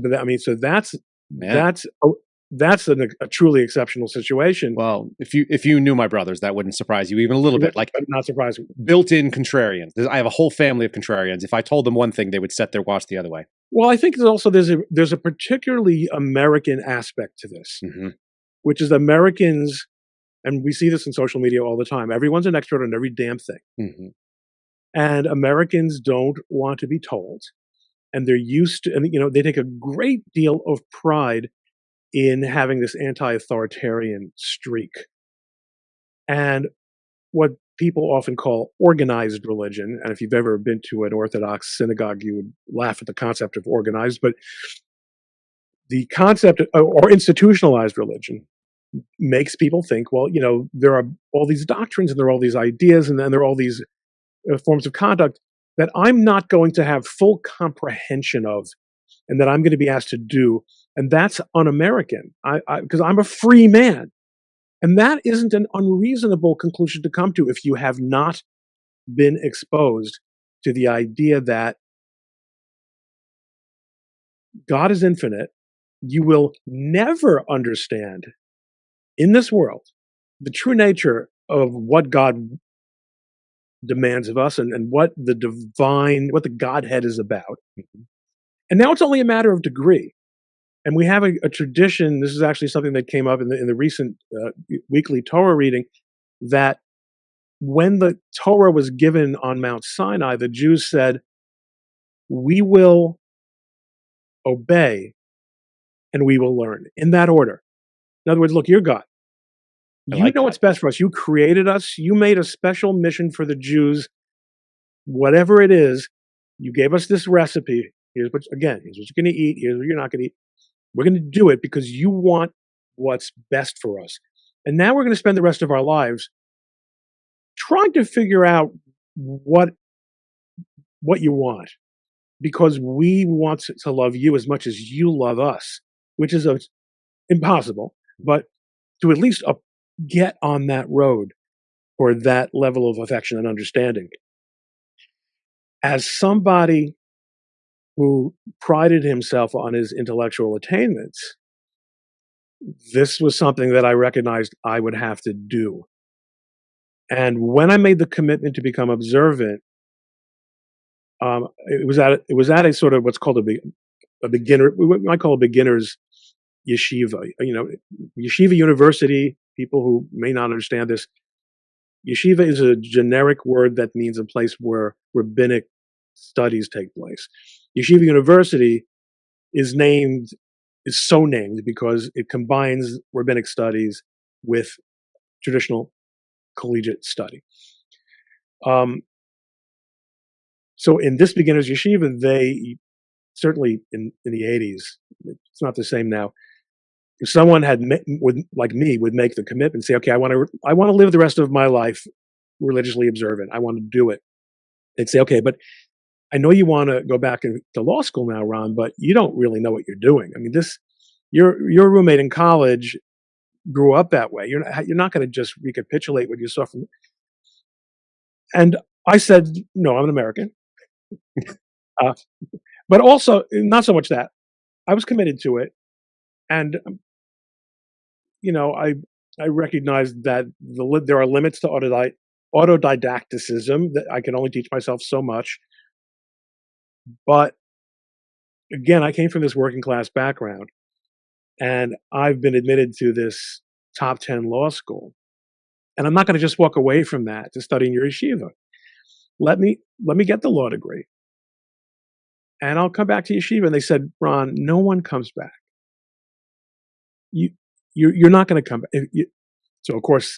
a truly exceptional situation. Well, if you knew my brothers, that wouldn't surprise you even a little bit. Like, not surprising. Built-in contrarians. I have a whole family of contrarians. If I told them one thing, they would set their watch the other way. Well, I think there's a particularly American aspect to this, which is Americans, and we see this in social media all the time. Everyone's an expert on every damn thing, and Americans don't want to be told, and they're used to, and they take a great deal of pride in having this anti-authoritarian streak. And what people often call organized religion, and if you've ever been to an Orthodox synagogue, you would laugh at the concept of organized, but the concept or institutionalized religion makes people think, well, there are all these doctrines and there are all these ideas and then there are all these forms of conduct that I'm not going to have full comprehension of and that I'm going to be asked to do. And that's un-American, because I'm a free man. And that isn't an unreasonable conclusion to come to if you have not been exposed to the idea that God is infinite. You will never understand in this world the true nature of what God demands of us and what the Godhead is about. And now it's only a matter of degree. And we have a tradition, this is actually something that came up in the recent weekly Torah reading, that when the Torah was given on Mount Sinai, the Jews said, we will obey and we will learn, in that order. In other words, look, you're God. You know what's best for us. You created us. You made a special mission for the Jews. Whatever it is, you gave us this recipe. Here's what you're going to eat. Here's what you're not going to eat. We're going to do it because you want what's best for us. And now we're going to spend the rest of our lives trying to figure out what you want, because we want to love you as much as you love us, which is impossible, but to at least get on that road for that level of affection and understanding. As somebody who prided himself on his intellectual attainments, this was something that I recognized I would have to do. And when I made the commitment to become observant, it was at a sort of what's called a beginner, what I call a beginner's yeshiva. Yeshiva university. People who may not understand this, yeshiva is a generic word that means a place where rabbinic studies take place. Yeshiva university is so named because it combines rabbinic studies with traditional collegiate study. So in this beginner's yeshiva, they certainly in the 80s, it's not the same now. If someone like me would make the commitment and say, okay, I want to live the rest of my life religiously observant. I want to do it. They'd say, okay, but I know you want to go back to law school now, Ron, but you don't really know what you're doing. I mean, your roommate in college grew up that way. You're not going to just recapitulate what you saw from. And I said, no, I'm an American. But also, not so much that. I was committed to it. And, I recognized that there are limits to autodidacticism, that I can only teach myself so much. But again, I came from this working class background, and I've been admitted to this top 10 law school. And I'm not going to just walk away from that to study in your yeshiva. Let me get the law degree, and I'll come back to yeshiva. And they said, Ron, no one comes back. You're not going to come back. So of course,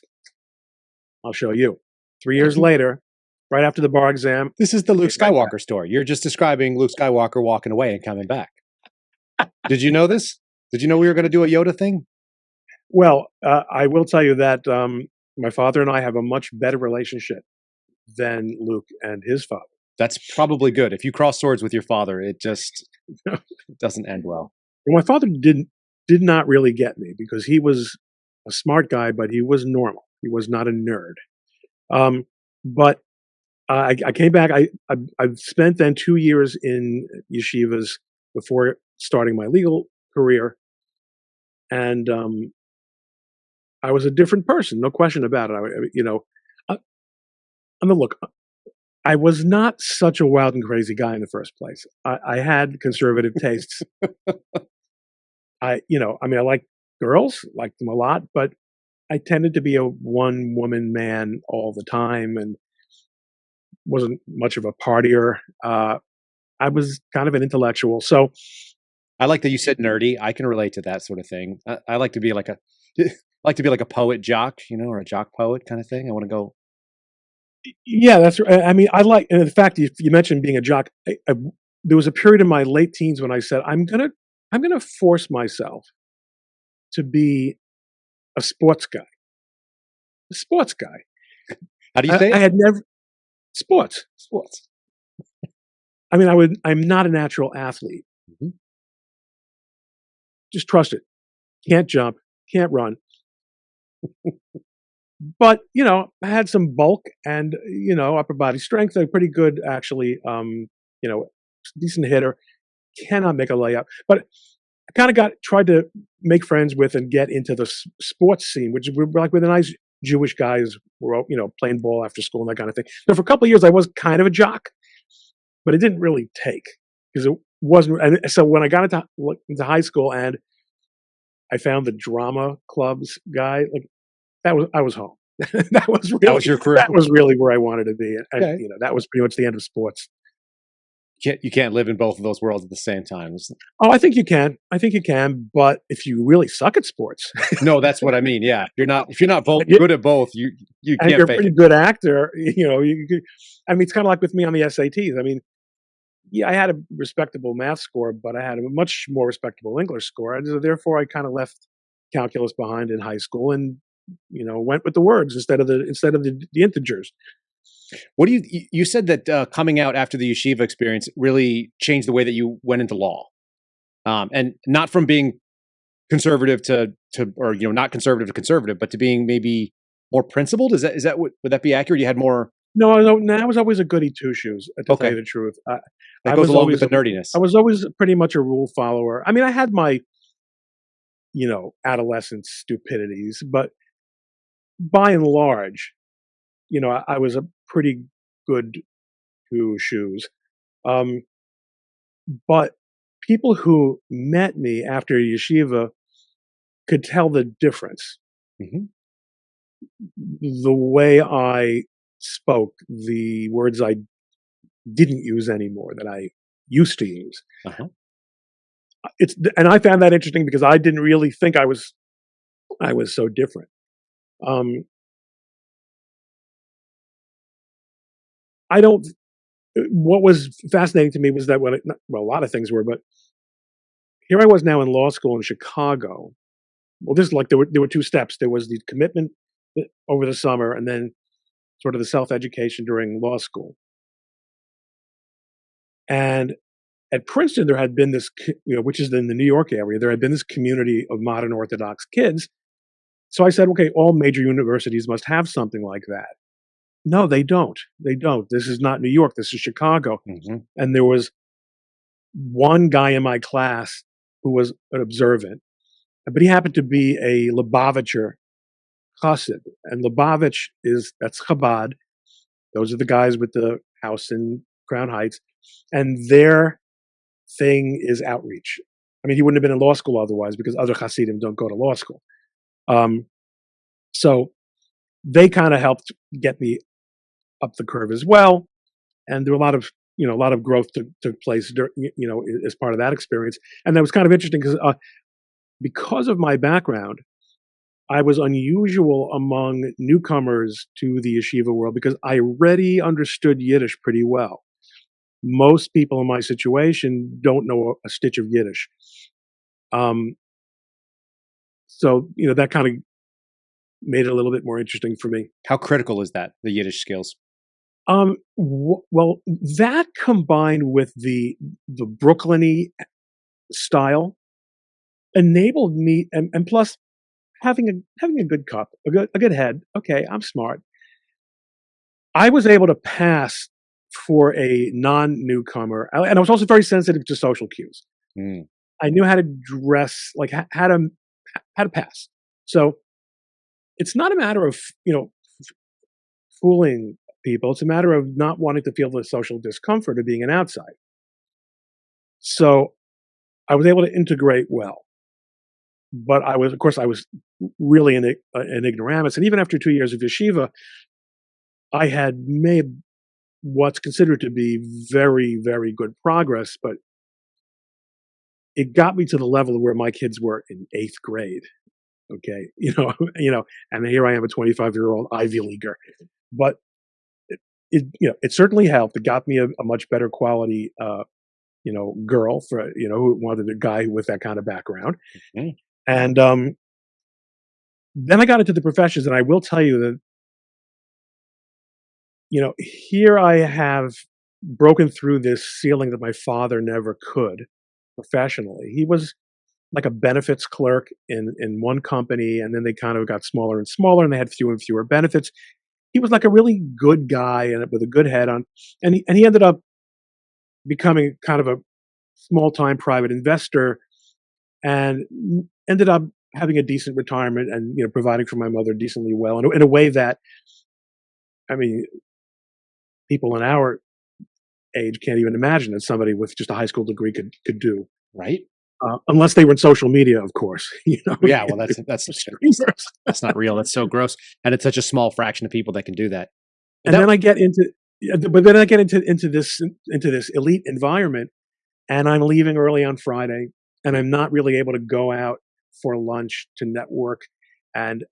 I'll show you. 3 years later, right after the bar exam. This is the Luke Skywalker story. You're just describing Luke Skywalker walking away and coming back. Did you know this? Did you know we were going to do a Yoda thing? Well, I will tell you that my father and I have a much better relationship than Luke and his father. That's probably good. If you cross swords with your father, it just doesn't end well. My father did not really get me because he was a smart guy, but he was normal. He was not a nerd. But I came back. I've spent then 2 years in yeshivas before starting my legal career, and I was a different person, no question about it. Look, I was not such a wild and crazy guy in the first place. I had conservative tastes. I like girls, liked them a lot, but I tended to be a one-woman man all the time and wasn't much of a partier. I was kind of an intellectual. So I like that you said nerdy. I can relate to that sort of thing. I like to be like a poet jock, or a jock poet kind of thing. I want to go. Yeah, that's right. I mean, and in fact, you mentioned being a jock. There was a period in my late teens when I said, I'm gonna force myself to be a sports guy. A sports guy. How do you say it? I had never sports. I mean, I'm not a natural athlete. Mm-hmm. Just trust it. Can't jump, can't run. But, I had some bulk and, upper body strength. I'm pretty good, actually, decent hitter. Cannot make a layup. But I kind of tried to make friends with and get into the sports scene, which were like with the nice Jewish guys who were, playing ball after school and that kind of thing. So for a couple of years, I was kind of a jock, but it didn't really take because it wasn't. And so when I got into high school and I found the drama clubs guy, I was home. that was your career. That was really where I wanted to be. And, Okay. that was pretty much the end of sports. You can't live in both of those worlds at the same time. Oh, I think you can. But if you really suck at sports, No, that's what I mean. Yeah, if you're not both good at both, you and can't you're a fake pretty it. good actor, it's kind of like with me on the SATs. I mean, yeah, I had a respectable math score, but I had a much more respectable English score. And so therefore, I kind of left calculus behind in high school and, went with the words instead of the integers. What do you said that coming out after the yeshiva experience really changed the way that you went into law, and not from being conservative to or not conservative to conservative, but to being maybe more principled. Would that be accurate? You had more. No, I was always a goody two shoes. To tell you the truth, That I goes was along always with the nerdiness. I was always pretty much a rule follower. I mean, I had my, adolescent stupidities, but by and large, I was a pretty good two shoes. But people who met me after yeshiva could tell the difference. Mhm. The way I spoke, the words I didn't use anymore that I used to use. Uh-huh. And I found that interesting because I didn't really think I was so different. I don't. What was fascinating to me was that a lot of things were, but here I was now in law school in Chicago. Well, this is like there were two steps. There was the commitment over the summer, and then sort of the self education during law school. And at Princeton, there had been this, which is in the New York area, there had been this community of modern Orthodox kids. So I said, okay, all major universities must have something like that. No, they don't. They don't. This is not New York. This is Chicago. Mm-hmm. And there was one guy in my class who was an observant, but he happened to be a Lubavitcher chassid. And that's Chabad. Those are the guys with the house in Crown Heights. And their thing is outreach. I mean, he wouldn't have been in law school otherwise because other Hasidim don't go to law school. So they kind of helped get me up the curve as well. And there were a lot of growth took place, as part of that experience. And that was kind of interesting because of my background, I was unusual among newcomers to the yeshiva world because I already understood Yiddish pretty well. Most people in my situation don't know a stitch of Yiddish. So, that kind of made it a little bit more interesting for me. How critical is that, the Yiddish skills? Well, that combined with the Brooklyn-y style enabled me, and plus having a good cup, a good head. Okay, I'm smart. I was able to pass for a non-newcomer, and I was also very sensitive to social cues. Mm. I knew how to dress, like how to pass. So it's not a matter of fooling people. It's a matter of not wanting to feel the social discomfort of being an outsider. So I was able to integrate well, but I was really an ignoramus. And even after 2 years of yeshiva, I had made what's considered to be very, very good progress, but it got me to the level where my kids were in 8th grade. Okay, and here I am, a 25-year-old Ivy Leaguer. But it certainly helped. It got me a much better quality, girl who wanted a guy with that kind of background. Okay. And then I got into the professions, and I will tell you that, here I have broken through this ceiling that my father never could professionally. He was like a benefits clerk in one company, and then they kind of got smaller and smaller, and they had fewer and fewer benefits. He was like a really good guy and with a good head on, and he ended up becoming kind of a small-time private investor, and ended up having a decent retirement and providing for my mother decently well in a way that, I mean, people in our age can't even imagine that somebody with just a high school degree could do. Right. Unless they were in social media, of course. Yeah, well, that's not real. That's so gross, and it's such a small fraction of people that can do that. And then I get into this elite environment, and I'm leaving early on Friday, and I'm not really able to go out for lunch to network, and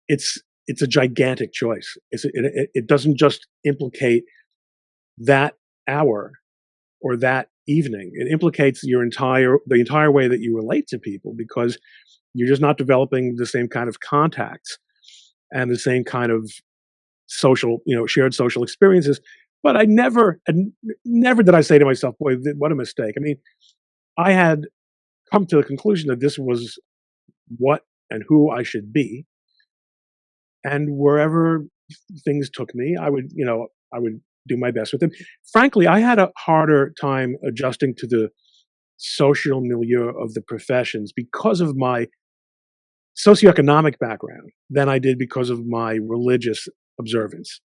it's a gigantic choice. It doesn't just implicate that hour or that evening. It implicates the entire way that you relate to people, because you're just not developing the same kind of contacts and the same kind of social, shared social experiences. But I never did I say to myself, boy, what a mistake. I mean, I had come to the conclusion that this was what and who I should be. And wherever things took me, I would do my best with them. Frankly, I had a harder time adjusting to the social milieu of the professions because of my socioeconomic background than I did because of my religious observance.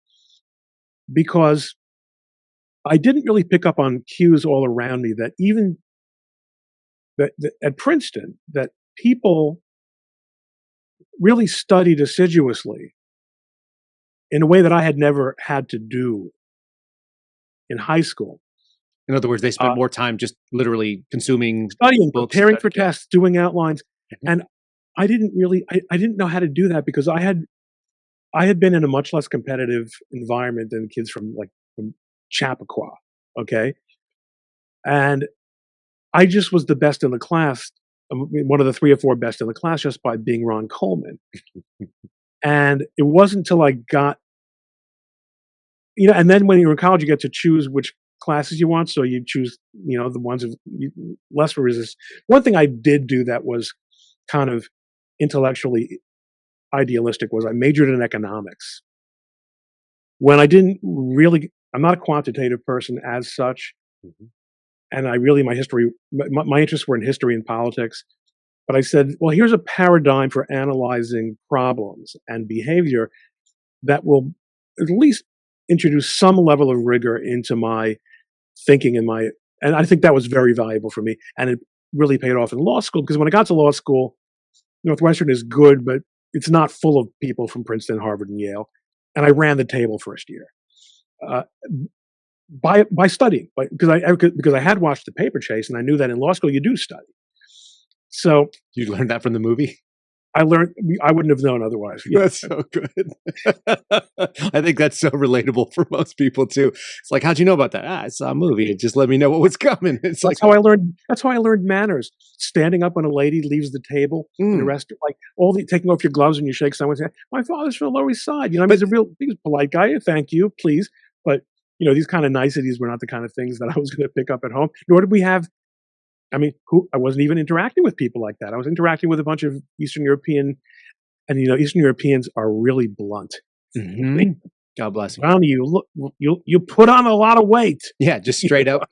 Because I didn't really pick up on cues all around me that even that at Princeton, that people really studied assiduously in a way that I had never had to do in high school. In other words, they spent more time just literally consuming Studying, books, preparing for tests, doing outlines. And I didn't know how to do that because I had been in a much less competitive environment than kids from Chappaqua. Okay. And I just was the best in the class, one of the 3 or 4 best in the class just by being Ron Coleman. And it wasn't until I got, and then when you're in college, you get to choose which classes you want. So you choose, the ones of less resistance. One thing I did do that was kind of intellectually idealistic was I majored in economics. When I didn't really, I'm not a quantitative person as such. And my interests were in history and politics. But I said, well, here's a paradigm for analyzing problems and behavior that will at least introduce some level of rigor into my thinking and I think that was very valuable for me. And it really paid off in law school because when I got to law school, Northwestern is good, but it's not full of people from Princeton, Harvard, and Yale. And I ran the table first year. By studying, because I had watched The Paper Chase, and I knew that in law school you do study. So you learned that from the movie. I wouldn't have known otherwise. Yeah. That's so good. I think that's so relatable for most people too. It's like, how'd you know about that? I saw a movie. It just let me know what was coming. It's that's how I learned. That's how I learned manners. Standing up when a lady leaves the table, and the rest, taking off your gloves and you shake someone's hand. My father's from the Lower East Side. He was a polite guy. Thank you, please. But these kind of niceties were not the kind of things that I was going to pick up at home. Nor did we have. I wasn't even interacting with people like that. I was interacting with a bunch of Eastern European, and Eastern Europeans are really blunt. Mm-hmm. God bless you. Ronnie, you put on a lot of weight. Yeah, just straight up.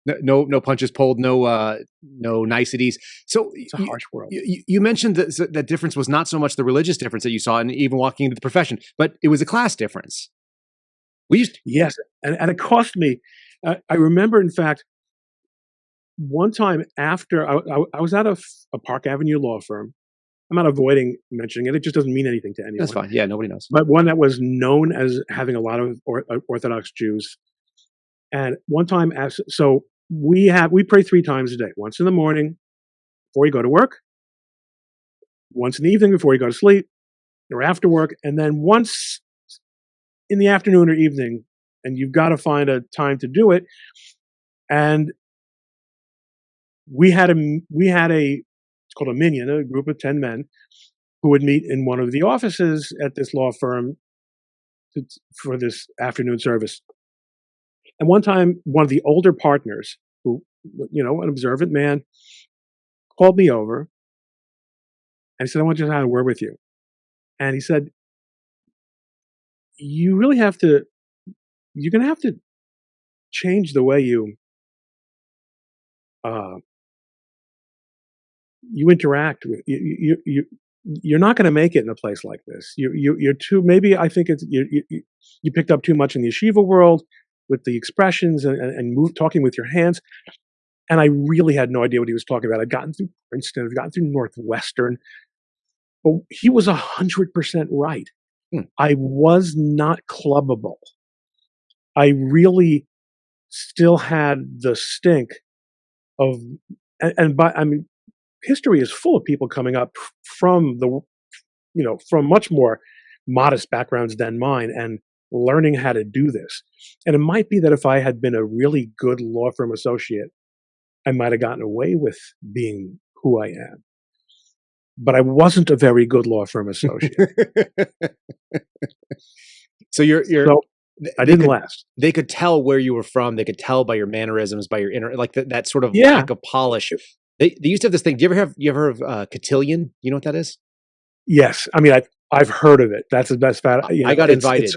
No punches pulled, no niceties. So it's a harsh world. You mentioned that difference was not so much the religious difference that you saw, and even walking into the profession, but it was a class difference. Yes, and it cost me. I remember, in fact, one time after I was at a Park Avenue law firm. I'm not avoiding mentioning it. It just doesn't mean anything to anyone. That's fine. Yeah, nobody knows. But one that was known as having a lot of Orthodox Jews. And one time, so we pray 3 times a day. Once in the morning before you go to work, once in the evening before you go to sleep, or after work, and then once in the afternoon or evening. And you've got to find a time to do it. And we had it's called a minion, a group of 10 men who would meet in one of the offices at this law firm for this afternoon service. And one time, one of the older partners, who, an observant man, called me over and he said, I want to just have a word with you. And he said, you're going to have to change the way you interact with you're not going to make it in a place like this. You're too, maybe I think it's, you picked up too much in the yeshiva world with the expressions and talking with your hands. And I really had no idea what he was talking about. I'd gotten through Princeton, I'd gotten through Northwestern, but he was 100% right. I was not clubbable. I really still had the stink of, history is full of people coming up from from much more modest backgrounds than mine and learning how to do this. And it might be that if I had been a really good law firm associate, I might have gotten away with being who I am. But I wasn't a very good law firm associate. So I didn't last. They could tell where you were from. They could tell by your mannerisms, by your that sort of lack of polish. They used to have this thing. Do you ever heard of cotillion? You know what that is? Yes. I've heard of it. That's the best fact. I got invited.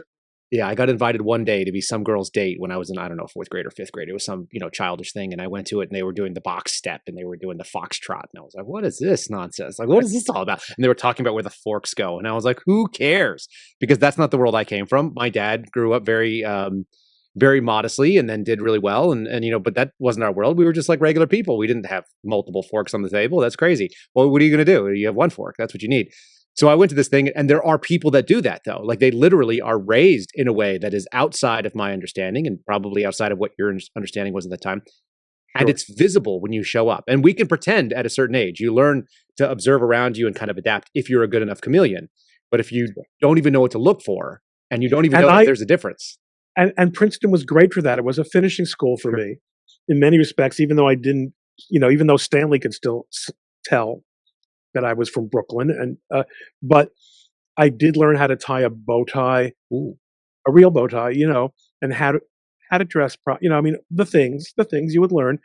Yeah, I got invited one day to be some girl's date when I was in, I don't know, fourth grade or fifth grade. It was some, childish thing. And I went to it and they were doing the box step and they were doing the foxtrot. And I was like, what is this nonsense? Like, what is this all about? And they were talking about where the forks go. And I was like, who cares? Because that's not the world I came from. My dad grew up very modestly and then did really well. But that wasn't our world. We were just like regular people. We didn't have multiple forks on the table. That's crazy. Well, what are you going to do? You have one fork. That's what you need. So I went to this thing, and there are people that do that, though. Like, they literally are raised in a way that is outside of my understanding and probably outside of what your understanding was at the time. And it's visible when you show up. And we can pretend at a certain age. You learn to observe around you and kind of adapt if you're a good enough chameleon. But if you don't even know what to look for, and you don't even know if there's a difference. And Princeton was great for that. It was a finishing school for me in many respects, even though I didn't, even though Stanley could still tell that I was from Brooklyn, but I did learn how to tie a bow tie, a real bow tie, and how to dress. The things you would learn.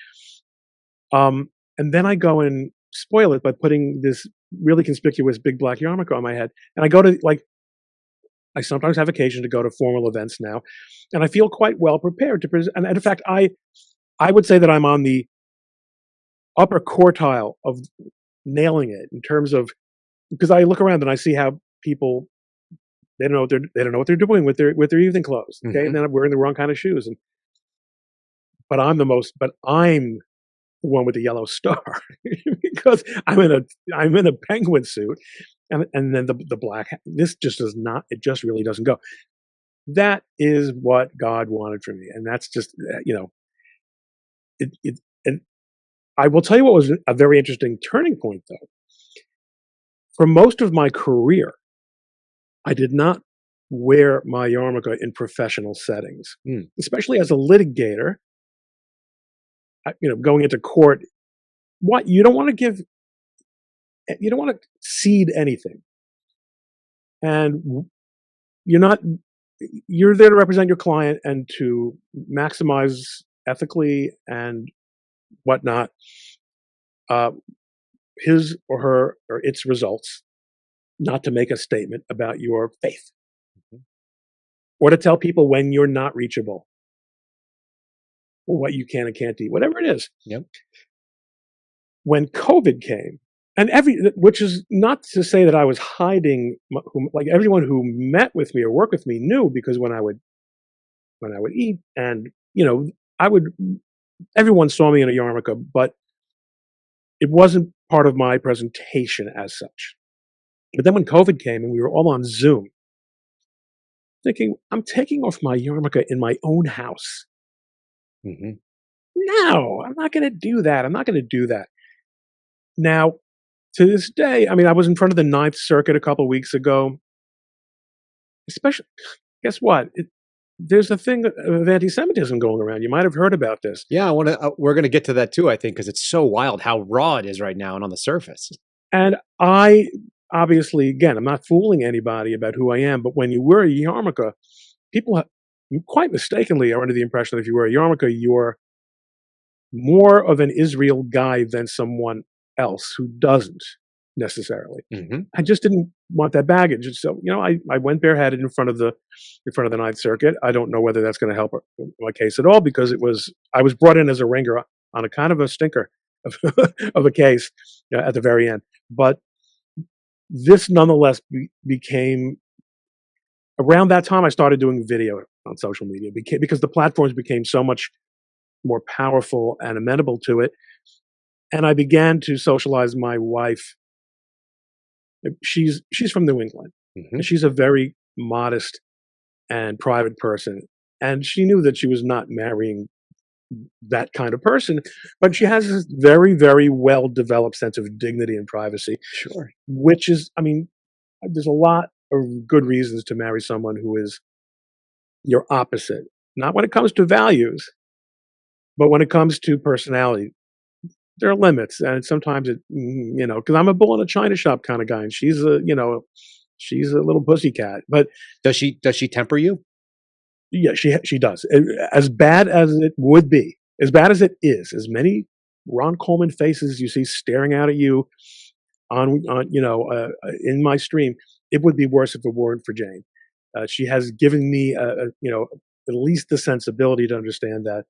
And then I go and spoil it by putting this really conspicuous big black yarmulke on my head, and I go to I sometimes have occasion to go to formal events now, and I feel quite well prepared to present. And in fact, I would say that I'm on the upper quartile of nailing it in terms of, because I look around and I see how people, they don't know what they're doing with their evening clothes. Okay, and then I'm wearing the wrong kind of shoes, but I'm the one with the yellow star because I'm in a penguin suit, and then the black. This just does not. It just really doesn't go. That is what God wanted for me, and that's just And I will tell you what was a very interesting turning point, though. For most of my career, I did not wear my yarmulke in professional settings, especially as a litigator. Going into court, you don't want to cede anything, and you're there to represent your client and to maximize ethically and whatnot his or her or its results, not to make a statement about your faith or to tell people when you're not reachable or what you can and can't eat, whatever it is. Yep. When COVID came, and which is not to say that I was hiding, like everyone who met with me or worked with me knew, because when I would eat, and everyone saw me in a yarmulke, but it wasn't part of my presentation as such. But then when COVID came and we were all on Zoom, thinking, I'm taking off my yarmulke in my own house. No, I'm not going to do that. Now, to this day, I was in front of the Ninth Circuit a couple of weeks ago. Especially, guess what? There's a thing of anti-Semitism going around. You might have heard about this. Yeah, we're going to get to that too, I think, because it's so wild how raw it is right now and on the surface. And I, obviously, again, I'm not fooling anybody about who I am, but when you wear a yarmulke, people quite mistakenly are under the impression that if you wear a yarmulke, you're more of an Israel guy than someone else who doesn't necessarily. I just didn't want that baggage. And so, I went bareheaded in front of the Ninth Circuit. I don't know whether that's going to help my case at all, because I was brought in as a ringer on a kind of a stinker of a case at the very end. But this nonetheless became, around that time I started doing video on social media because the platforms became so much more powerful and amenable to it. And I began to socialize my wife. She's from New England. And she's a very modest and private person. And she knew that she was not marrying that kind of person, but she has this very, very well-developed sense of dignity and privacy. Sure. Which is, there's a lot of good reasons to marry someone who is your opposite. Not when it comes to values, but when it comes to personality. There are limits, and sometimes because I'm a bull in a china shop kind of guy, and she's a little pussycat. But does she temper you? Yeah, she does. As bad as it would be, as bad as it is, as many Ron Coleman faces you see staring out at you in my stream, it would be worse if it weren't for Jane. She has given me, at least the sensibility to understand that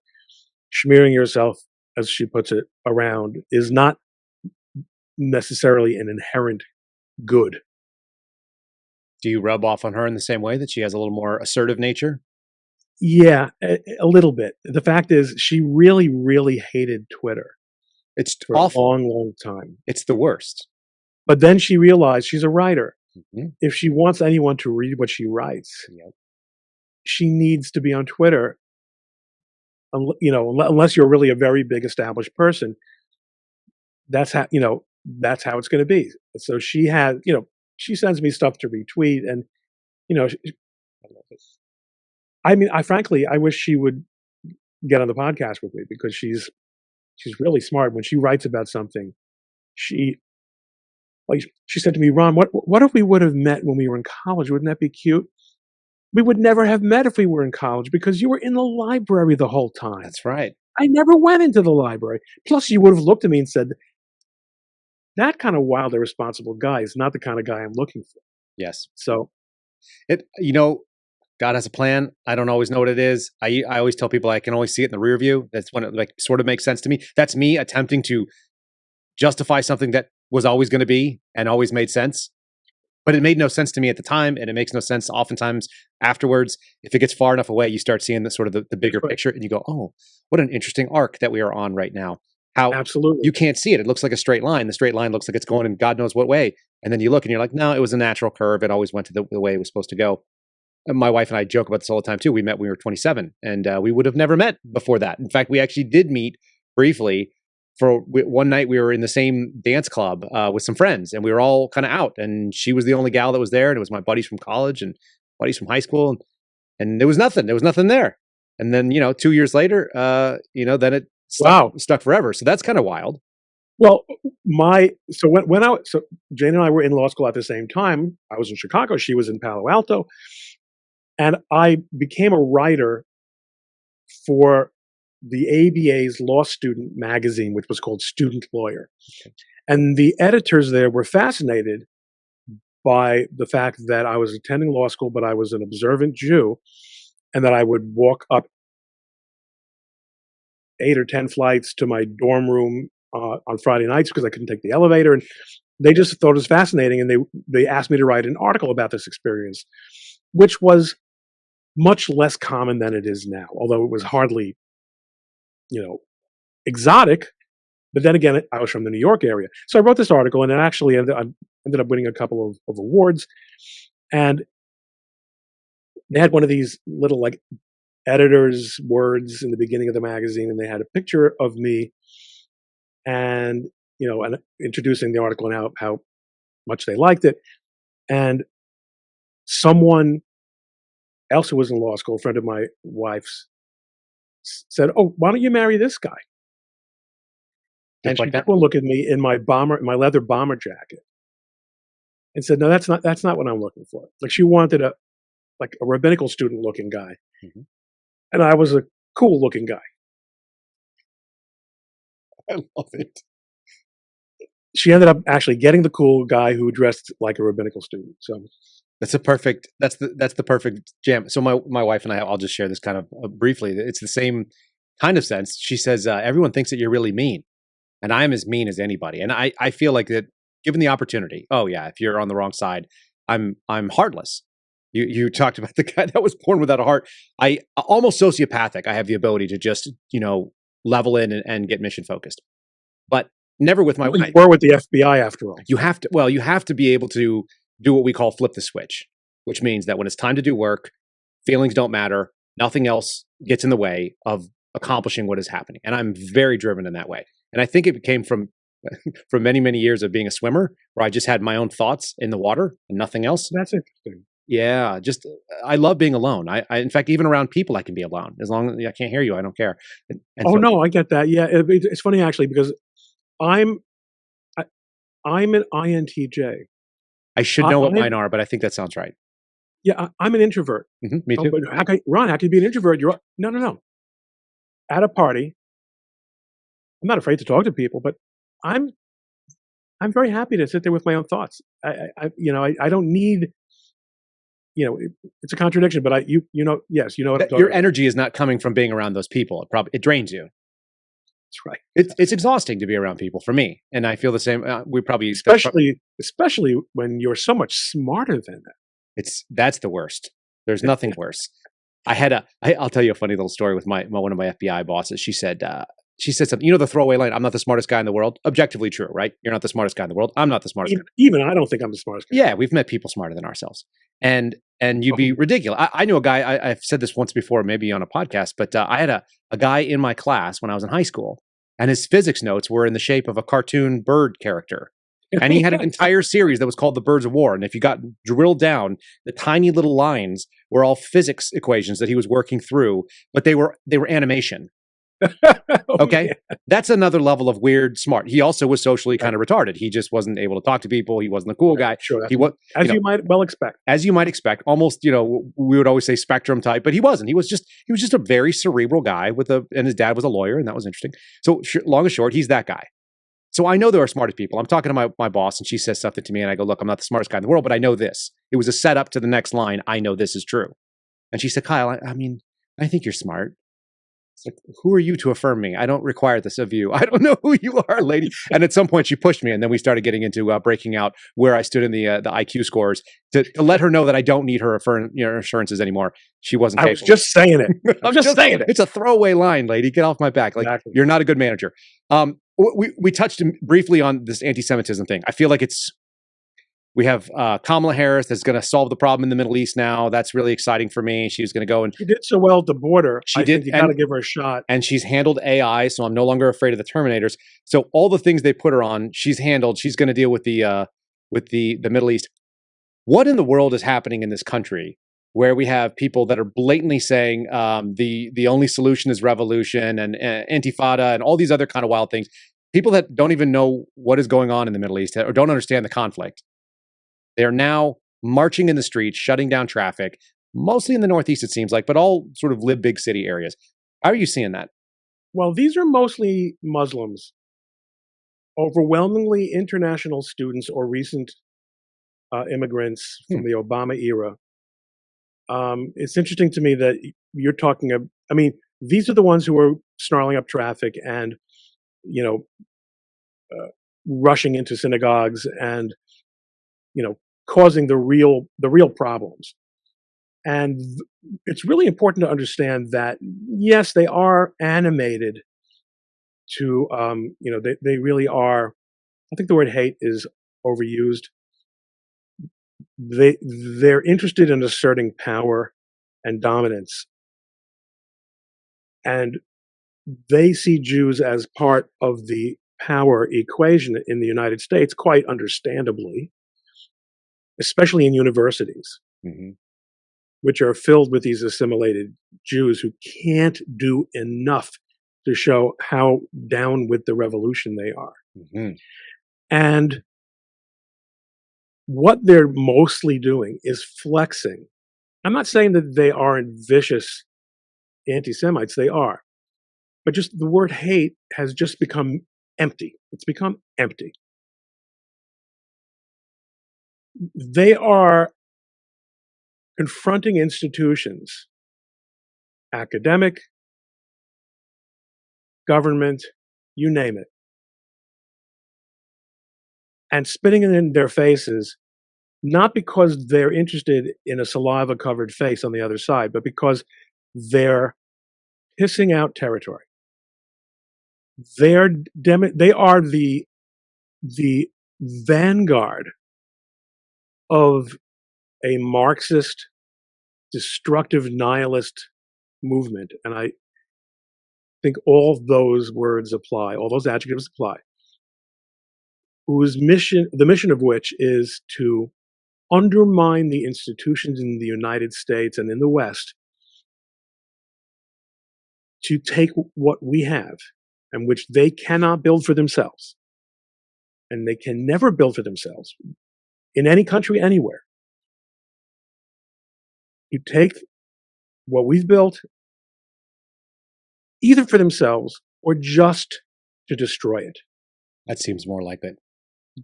smearing yourself, as she puts it, around is not necessarily an inherent good. Do you rub off on her in the same way that she has a little more assertive nature? Yeah, a little bit. The fact is, she really, really hated Twitter It's for awful. a long, long time. It's the worst. But then she realized she's a writer. Mhm. If she wants anyone to read what she writes, Yep. she needs to be on Twitter. Unless you're really a very big established person, that's how it's going to be. So she sends me stuff to retweet, and you know, I love this. I mean, I wish she would get on the podcast with me because she's really smart. When she writes about something, she said to me, Ron, what if we would have met when we were in college? Wouldn't that be cute? We would never have met if we were in college because you were in the library the whole time. That's right. I never went into the library. Plus, you would have looked at me and said, that kind of wild, irresponsible guy is not the kind of guy I'm looking for. Yes. So, God has a plan. I don't always know what it is. I always tell people I can always see it in the rear view. That's when it sort of makes sense to me. That's me attempting to justify something that was always going to be and always made sense. But it made no sense to me at the time, and it makes no sense oftentimes afterwards. If it gets far enough away, you start seeing the bigger picture, and you go, "Oh, what an interesting arc that we are on right now." How absolutely, you can't see it; it looks like a straight line. The straight line looks like it's going in God knows what way, and then you look and you're like, "No, it was a natural curve. It always went to the way it was supposed to go." And my wife and I joke about this all the time too. We met when we were 27, and we would have never met before that. In fact, we actually did meet briefly. For one night, we were in the same dance club with some friends, and we were all kind of out. And she was the only gal that was there, and it was my buddies from college and buddies from high school, and there was nothing. There was nothing there. And then 2 years later, then it stuck forever. So that's kind of wild. Well, so Jane and I were in law school at the same time. I was in Chicago; she was in Palo Alto, and I became a writer for the ABA's law student magazine, which was called Student Lawyer. Okay. And the editors there were fascinated by the fact that I was attending law school, but I was an observant Jew, and that I would walk up 8 or 10 flights to my dorm room on Friday nights because I couldn't take the elevator. And they just thought it was fascinating, and they asked me to write an article about this experience, which was much less common than it is now, although it was hardly exotic. But then again, I was from the New York area. So I wrote this article, and it actually ended up winning a couple of awards. And they had one of these little editor's words in the beginning of the magazine, and they had a picture of me and introducing the article and how much they liked it. And someone else who was in law school, a friend of my wife's, said, "Oh, why don't you marry this guy?" And she took one look at me in my leather bomber jacket, and said, "No, that's not what I'm looking for." Like, she wanted a rabbinical student looking guy, and I was a cool looking guy. I love it. She ended up actually getting the cool guy who dressed like a rabbinical student. So that's the perfect jam. So my wife and I'll just share this kind of briefly. It's the same kind of sense. She says, everyone thinks that you're really mean, and I am as mean as anybody. And I feel like that given the opportunity, oh yeah, if you're on the wrong side, I'm heartless. You talked about the guy that was born without a heart. I almost sociopathic. I have the ability to just, level in and get mission focused, but never with my wife. You were with the FBI after all. You have to be able to do what we call flip the switch, which means that when it's time to do work, feelings don't matter. Nothing else gets in the way of accomplishing what is happening. And I'm very driven in that way. And I think it came from many, many years of being a swimmer, where I just had my own thoughts in the water and nothing else. That's interesting. Yeah, I love being alone. I in fact, even around people, I can be alone. As long as I can't hear you, I don't care. And no, I get that. Yeah, it's funny actually, because I'm an INTJ. I should know what mine are, but I think that sounds right. Yeah, I'm an introvert. Me too. But Ron, how can you be an introvert? No. At a party, I'm not afraid to talk to people, but I'm very happy to sit there with my own thoughts. I don't need it's a contradiction, but yes, you know what I'm talking Your about. energy is not coming from being around those people. It drains you. That's right. It's exhausting to be around people for me, and I feel the same. We probably Especially when you're so much smarter than them. That's the worst. There's nothing worse. I'll tell you a funny little story with one of my FBI bosses. She said something, the throwaway line, "I'm not the smartest guy in the world." Objectively true, right? You're not the smartest guy in the world. I'm not the smartest guy. Even I don't think I'm the smartest guy. Yeah, we've met people smarter than ourselves. And you'd be ridiculous. I knew a guy, I've said this once before, maybe on a podcast, but I had a guy in my class when I was in high school, and his physics notes were in the shape of a cartoon bird character. And he had an entire series that was called The Birds of War. And if you got drilled down, the tiny little lines were all physics equations that he was working through, but they were animation. Okay. Yeah. That's another level of weird smart. He also was socially kind of retarded. He just wasn't able to talk to people. He wasn't a cool guy. Sure. He was, you might well expect. As you might expect, almost, we would always say spectrum type, but he wasn't. He was just a very cerebral guy and his dad was a lawyer, and that was interesting. So long and short, he's that guy. So I know there are smartest people. I'm talking to my boss, and she says something to me, and I go, "Look, I'm not the smartest guy in the world, but I know this. It was a setup to the next line. I know this is true." And she said, "Kyle, I think you're smart." It's like, who are you to affirm me? I don't require this of you. I don't know who you are, lady. And at some point she pushed me, and then we started getting into breaking out where I stood in the IQ scores to let her know that I don't need her assurances anymore. She wasn't capable. I was just saying it. I'm just saying it. It's a throwaway line, lady. Get off my back. Like, exactly. You're not a good manager. We touched briefly on this anti-Semitism thing. I feel like we have Kamala Harris that's going to solve the problem in the Middle East now. That's really exciting for me. She was going to go and she did so well at the border. I think you got to give her a shot. And she's handled AI, so I'm no longer afraid of the Terminators. So all the things they put her on, she's handled. She's going to deal with the Middle East. What in the world is happening in this country where we have people that are blatantly saying the only solution is revolution and Intifada and all these other kind of wild things? People that don't even know what is going on in the Middle East or don't understand the conflict. They are now marching in the streets, shutting down traffic, mostly in the Northeast, it seems like, but all sort of live big city areas. How are you seeing that? Well, these are mostly Muslims, overwhelmingly international students or recent immigrants from the Obama era. It's interesting to me that you're talking of, these are the ones who are snarling up traffic and, rushing into synagogues and, causing the real problems. And it's really important to understand that, yes, they are animated to, they really are. I think the word hate is overused. They're interested in asserting power and dominance. And they see Jews as part of the power equation in the United States, quite understandably, especially in universities, which are filled with these assimilated Jews who can't do enough to show how down with the revolution they are. And what they're mostly doing is flexing. I'm not saying that they aren't vicious anti-Semites, they are. But just the word hate has just become empty. It's become empty. They are confronting institutions, academic, government, you name it, and spitting it in their faces, not because they're interested in a saliva-covered face on the other side, but because they're pissing out territory. They are the vanguard of a Marxist, destructive nihilist movement. And I think all those words apply, all those adjectives apply, the mission of which is to undermine the institutions in the United States and in the West, to take what we have and which they cannot build for themselves, and they can never build for themselves in any country, anywhere. You take what we've built either for themselves or just to destroy it. That seems more like it.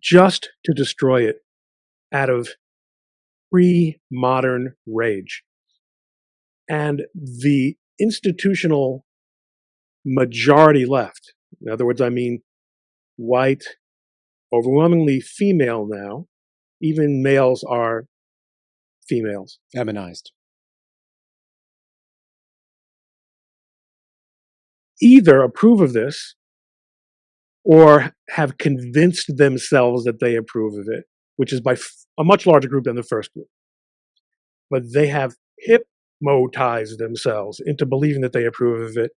Just to destroy it out of pre-modern rage. And the institutional majority left, in other words, I mean white, overwhelmingly female now, even males are females, Feminized. either approve of this or have convinced themselves that they approve of it, which is by a much larger group than the first group. But they have hypnotized themselves into believing that they approve of it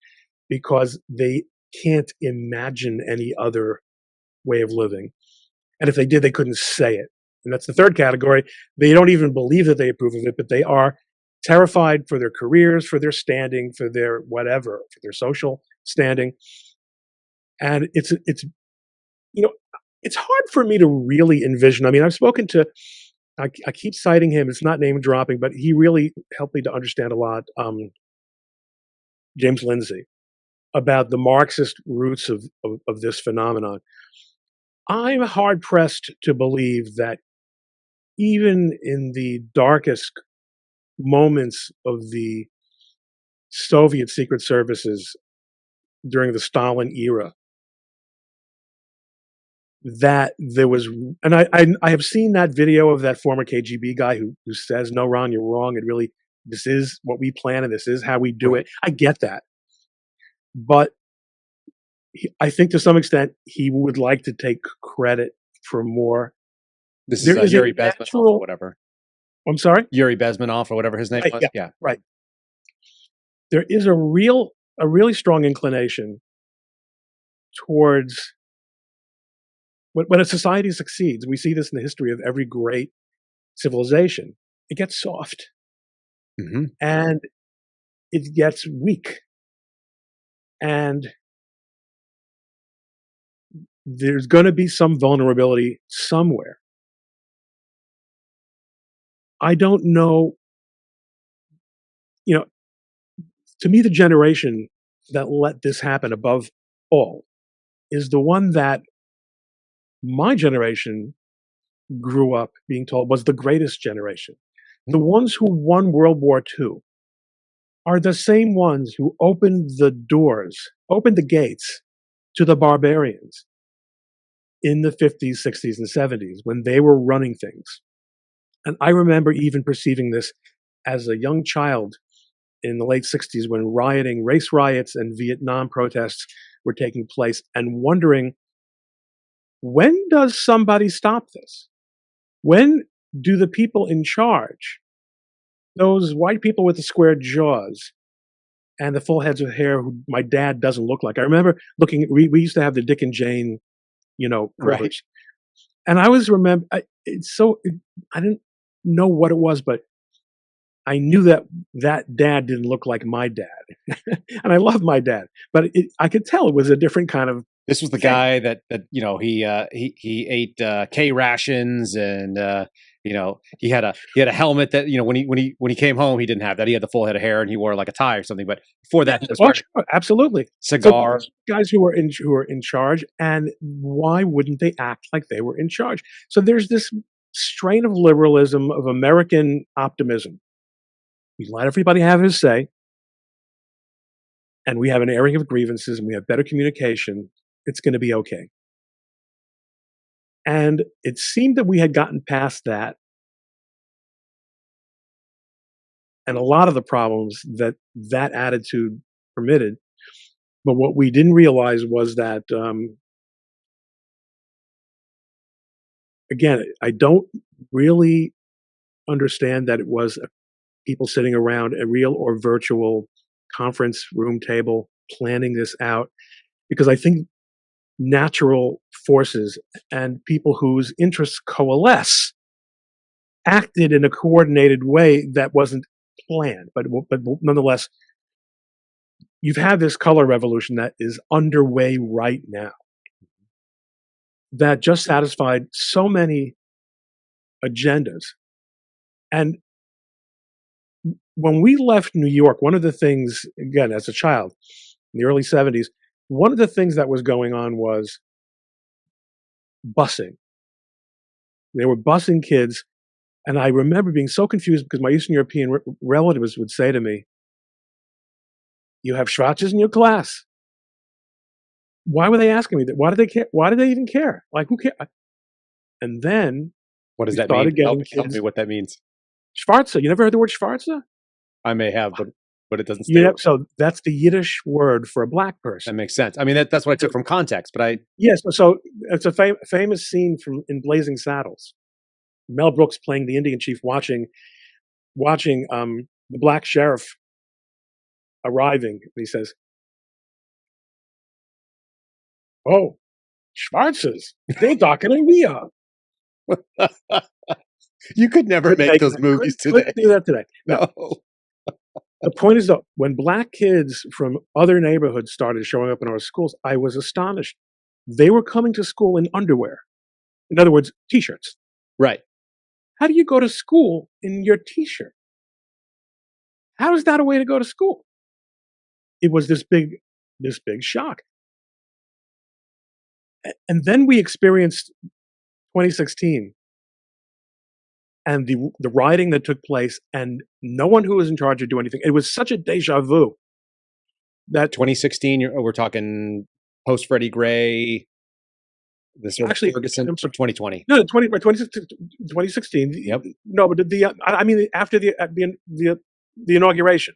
because they can't imagine any other way of living. And if they did, they couldn't say it. And that's the third category. They don't even believe that they approve of it, but they are terrified for their careers, for their standing, for their whatever, for their social standing. And it's it's hard for me to really envision. I mean, I've spoken to, I keep citing him. It's not name dropping, but he really helped me to understand a lot. James Lindsay, about the Marxist roots of this phenomenon. I'm hard pressed to believe that even in the darkest moments of the Soviet secret services during the Stalin era, that there was, and I have seen that video of that former KGB guy who says, "No, Ron, you're wrong. It really, this is what we plan and this is how we do it." I get that, but I think to some extent he would like to take credit for more. This There is is a Yuri Bezmenov natural- or whatever. I'm sorry? Yuri Bezmenov or whatever his name Right, was. yeah, right. There is a really strong inclination towards when a society succeeds. We see this in the history of every great civilization. It gets soft and it gets weak. And there's going to be some vulnerability somewhere. I don't know, to me, the generation that let this happen above all is the one that my generation grew up being told was the greatest generation. The ones who won World War II are the same ones who opened the gates to the barbarians in the 50s, 60s, and 70s when they were running things. And I remember even perceiving this as a young child in the late 60s when race riots and Vietnam protests were taking place, and wondering, when does somebody stop this? When do the people in charge, those white people with the square jaws and the full heads of hair who my dad doesn't look like? I remember we used to have the Dick and Jane, privilege. And I I didn't know what it was, but I knew that dad didn't look like my dad. And I love my dad, but I could tell it was a different kind of. This was the guy that he ate K rations, and he had a helmet that when he came home he didn't have that. He had the full head of hair and he wore like a tie or something. But before that, he was Sure, absolutely cigar. So guys who are in charge, and why wouldn't they act like they were in charge? So there's this strain of liberalism, of American optimism. We let everybody have his say, and we have an airing of grievances, and we have better communication. It's going to be okay. And it seemed that we had gotten past that. And a lot of the problems that attitude permitted. But what we didn't realize was that, again, I don't really understand that it was people sitting around a real or virtual conference room table planning this out, because I think natural forces and people whose interests coalesce acted in a coordinated way that wasn't planned, but nonetheless, you've had this color revolution that is underway right now that just satisfied so many agendas. And when we left New York, one of the things, again, as a child in the early 70s, one of the things that was going on was busing. They were busing kids And I remember being so confused because my Eastern European relatives would say to me, "You have Schwarzes in your class." Why were they asking me that? Why did they care? Why did they even care? Like, who cares? And then What does we that mean? started getting Help kids. me what that means. Schwarze. You never heard the word Schwarze? I may have, but it doesn't stay. Yeah. So that's the Yiddish word for a black person. That makes sense. I mean, that's what I took from context, but Yes. So it's a famous scene from in Blazing Saddles. Mel Brooks playing the Indian chief, watching the black sheriff arriving. And he says, "Oh, Schwarzes, they're darker than we are." you could never make those movies today. Couldn't do that today. No. The point is, though, when black kids from other neighborhoods started showing up in our schools, I was astonished. They were coming to school in underwear. In other words, T-shirts. Right. How do you go to school in your T-shirt? How is that a way to go to school? It was this big shock. And then we experienced 2016 and the rioting that took place, and no one who was in charge of doing anything. It was such a deja vu. That 2016, we're talking post Freddie Gray, this actually Ferguson, 2020. No, 2016. Yep. No, but I mean after the inauguration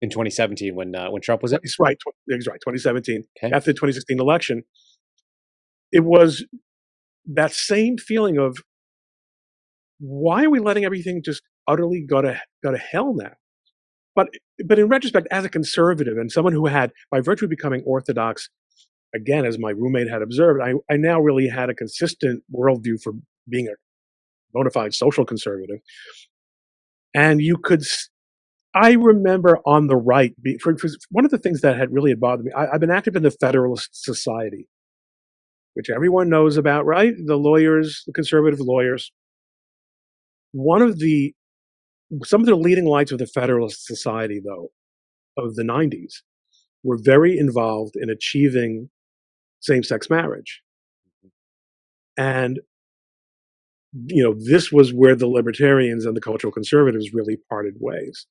In 2017, when Trump was it? He's right. 2017. Okay. After the 2016 election, it was that same feeling of, why are we letting everything just utterly go to hell now? But in retrospect, as a conservative and someone who had, by virtue of becoming Orthodox, again, as my roommate had observed, I now really had a consistent worldview for being a bona fide social conservative. And I remember on the right, for one of the things that had really bothered me, I've been active in the Federalist Society, which everyone knows about, right? The lawyers, the conservative lawyers. Some of the leading lights of the Federalist Society, though, of the 90s, were very involved in achieving same-sex marriage. And, this was where the libertarians and the cultural conservatives really parted ways.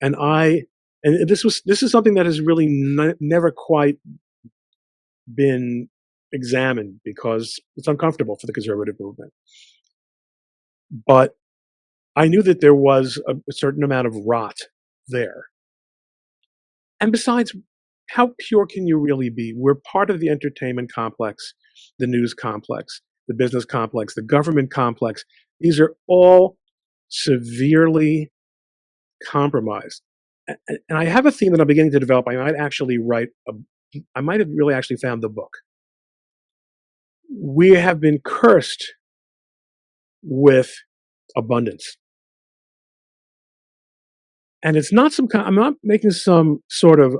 And this is something that has really never quite been examined because it's uncomfortable for the conservative movement. But I knew that there was a certain amount of rot there. And besides, how pure can you really be? We're part of the entertainment complex, the news complex, the business complex, the government complex. These are all severely compromised. And I have a theme that I'm beginning to develop. I might have really actually found the book. We have been cursed with abundance. And it's not I'm not making some sort of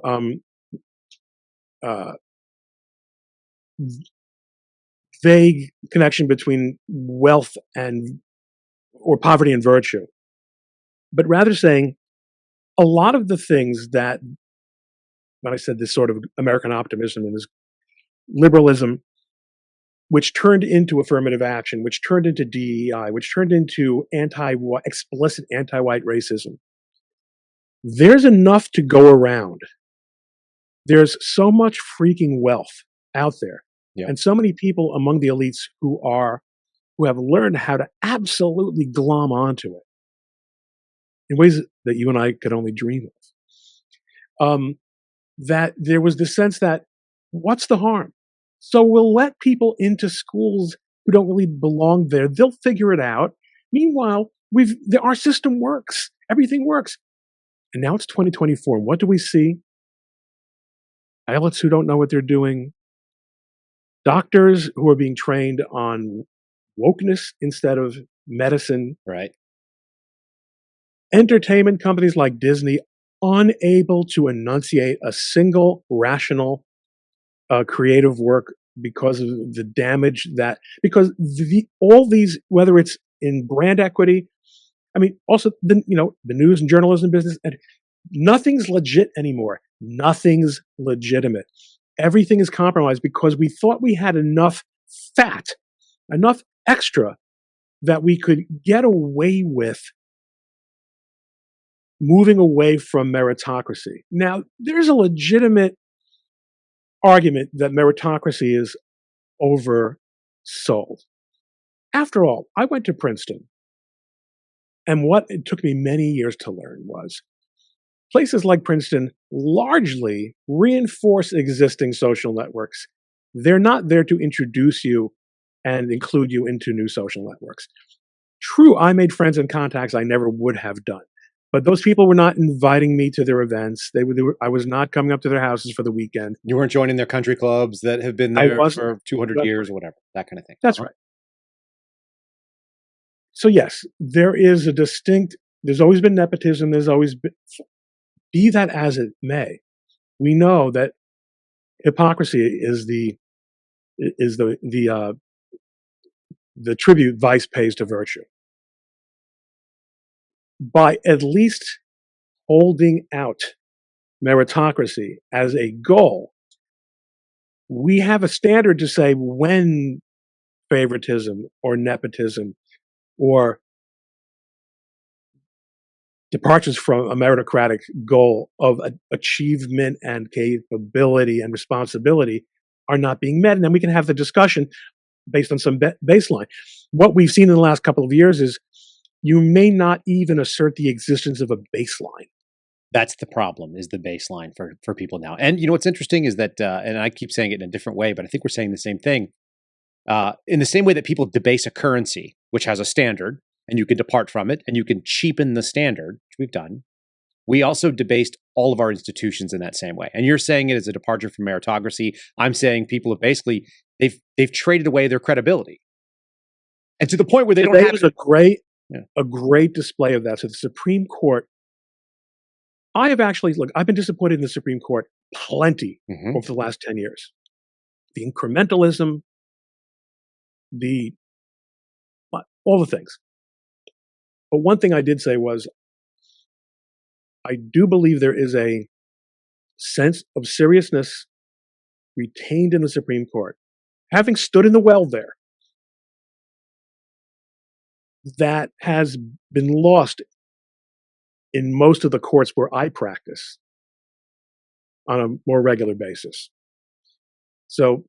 vague connection between wealth or poverty and virtue, but rather saying a lot of the things that, when I said this sort of American optimism and this liberalism, which turned into affirmative action, which turned into DEI, which turned into explicit anti-white racism, there's enough to go around. There's so much freaking wealth out there, and so many people among the elites who have learned how to absolutely glom onto it in ways that you and I could only dream of. That there was the sense that, what's the harm? So we'll let people into schools who don't really belong there. They'll figure it out. Meanwhile, our system works. Everything works. And now it's 2024. What do we see? Pilots who don't know what they're doing. Doctors who are being trained on wokeness instead of medicine. Right. Entertainment companies like Disney unable to enunciate a single rational creative work because of the damage all these, whether it's in brand equity, I mean, also the news and journalism business, and nothing's legit anymore. Nothing's legitimate. Everything is compromised because we thought we had enough fat, enough extra, that we could get away with moving away from meritocracy. Now, there's a legitimate argument that meritocracy is oversold. After all, I went to Princeton, and what it took me many years to learn was places like Princeton largely reinforce existing social networks. They're not there to introduce you and include you into new social networks. True, I made friends and contacts I never would have done. But those people were not inviting me to their events. I was not coming up to their houses for the weekend. You weren't joining their country clubs that have been there for 200 years or whatever, that kind of thing. That's right. So yes, there's always been nepotism. There's always been, be that as it may, we know that hypocrisy is the tribute vice pays to virtue. By at least holding out meritocracy as a goal, we have a standard to say when favoritism or nepotism or departures from a meritocratic goal of achievement and capability and responsibility are not being met. And then we can have the discussion based on some baseline. What we've seen in the last couple of years is you may not even assert the existence of a baseline. That's the problem, is the baseline for people now. And you know what's interesting is that, and I keep saying it in a different way, but I think we're saying the same thing. In the same way that people debase a currency, which has a standard, and you can depart from it, and you can cheapen the standard, which we've done, we also debased all of our institutions in that same way. And you're saying it as a departure from meritocracy. I'm saying people have basically, they've traded away their credibility. And to the point where they don't have... a great display of that. So the Supreme Court, I've been disappointed in the Supreme Court plenty over the last 10 years. The incrementalism, all the things. But one thing I did say was, I do believe there is a sense of seriousness retained in the Supreme Court, having stood in the well there, that has been lost in most of the courts where I practice on a more regular basis. So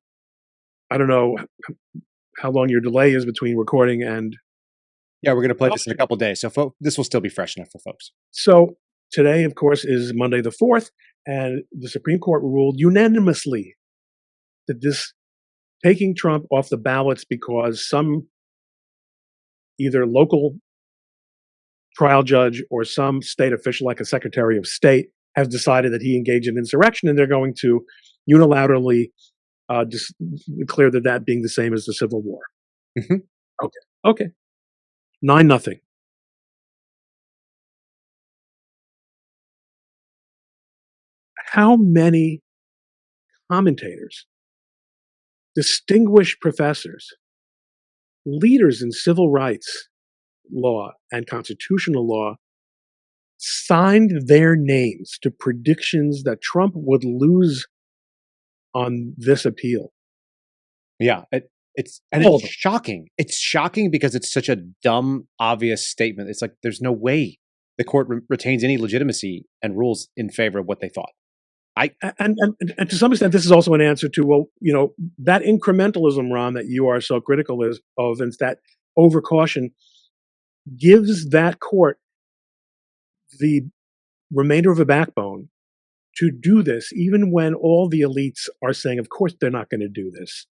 I don't know how long your delay is between recording and... Yeah, we're going to play this in a couple of days, so this will still be fresh enough for folks. So today, of course, is Monday the 4th, and the Supreme Court ruled unanimously that this taking Trump off the ballots because some either local trial judge or some state official like a Secretary of State has decided that he engaged in insurrection, and they're going to unilaterally declare that being the same as the Civil War. Okay. 9-0. How many commentators, distinguished professors, leaders in civil rights law and constitutional law signed their names to predictions that Trump would lose on this appeal? Yeah, it's shocking. It's shocking because it's such a dumb, obvious statement. It's like there's no way the court retains any legitimacy and rules in favor of what they thought. And to some extent, this is also an answer to, that incrementalism, Ron, that you are so critical of, and that overcaution gives that court the remainder of a backbone to do this, even when all the elites are saying, of course, they're not going to do this.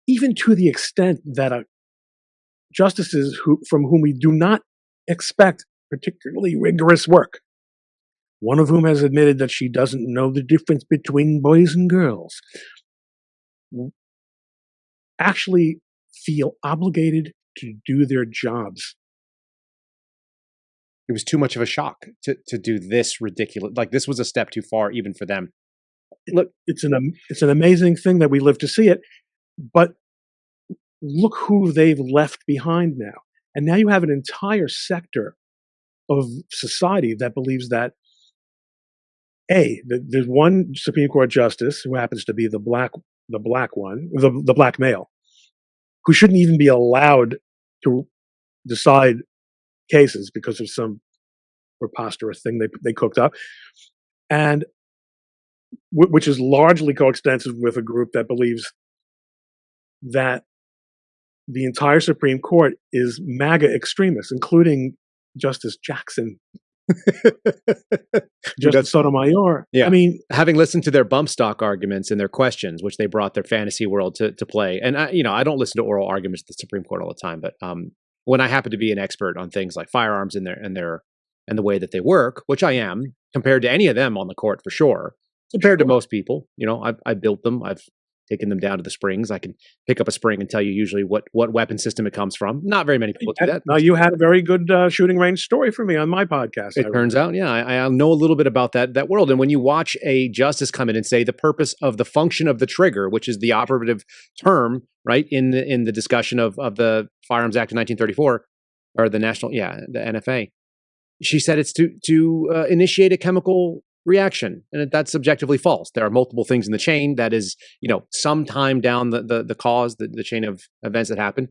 Even to the extent that justices from whom we do not expect particularly rigorous work, one of whom has admitted that she doesn't know the difference between boys and girls, actually feel obligated to do their jobs. It was too much of a shock to do this ridiculous. Like, this was a step too far even for them. Look, it's an amazing thing that we live to see it, but look who they've left behind now. And now you have an entire sector of society that believes that there's one Supreme Court justice who happens to be the black male, who shouldn't even be allowed to decide cases because of some preposterous thing they cooked up, and which is largely coextensive with a group that believes that the entire Supreme Court is MAGA extremists, including Justice Jackson, Justice Sotomayor. Yeah. I mean, having listened to their bump stock arguments and their questions, which they brought their fantasy world to play, and I don't listen to oral arguments at the Supreme Court all the time, but when I happen to be an expert on things like firearms and the way that they work, which I am, compared to any of them on the court for sure, compared to most people, I built them, I've taken them down to the springs. I can pick up a spring and tell you usually what weapon system it comes from. Not very many people do that. Now, you had a very good shooting range story for me on my podcast. It turns out, yeah, I know a little bit about that world. And when you watch a justice come in and say the purpose of the function of the trigger, which is the operative term, right, in the discussion of the Firearms Act of 1934, or the NFA, she said it's to initiate a chemical reaction, and that's subjectively false. There are multiple things in the chain that is, sometime down the cause, the chain of events that happen,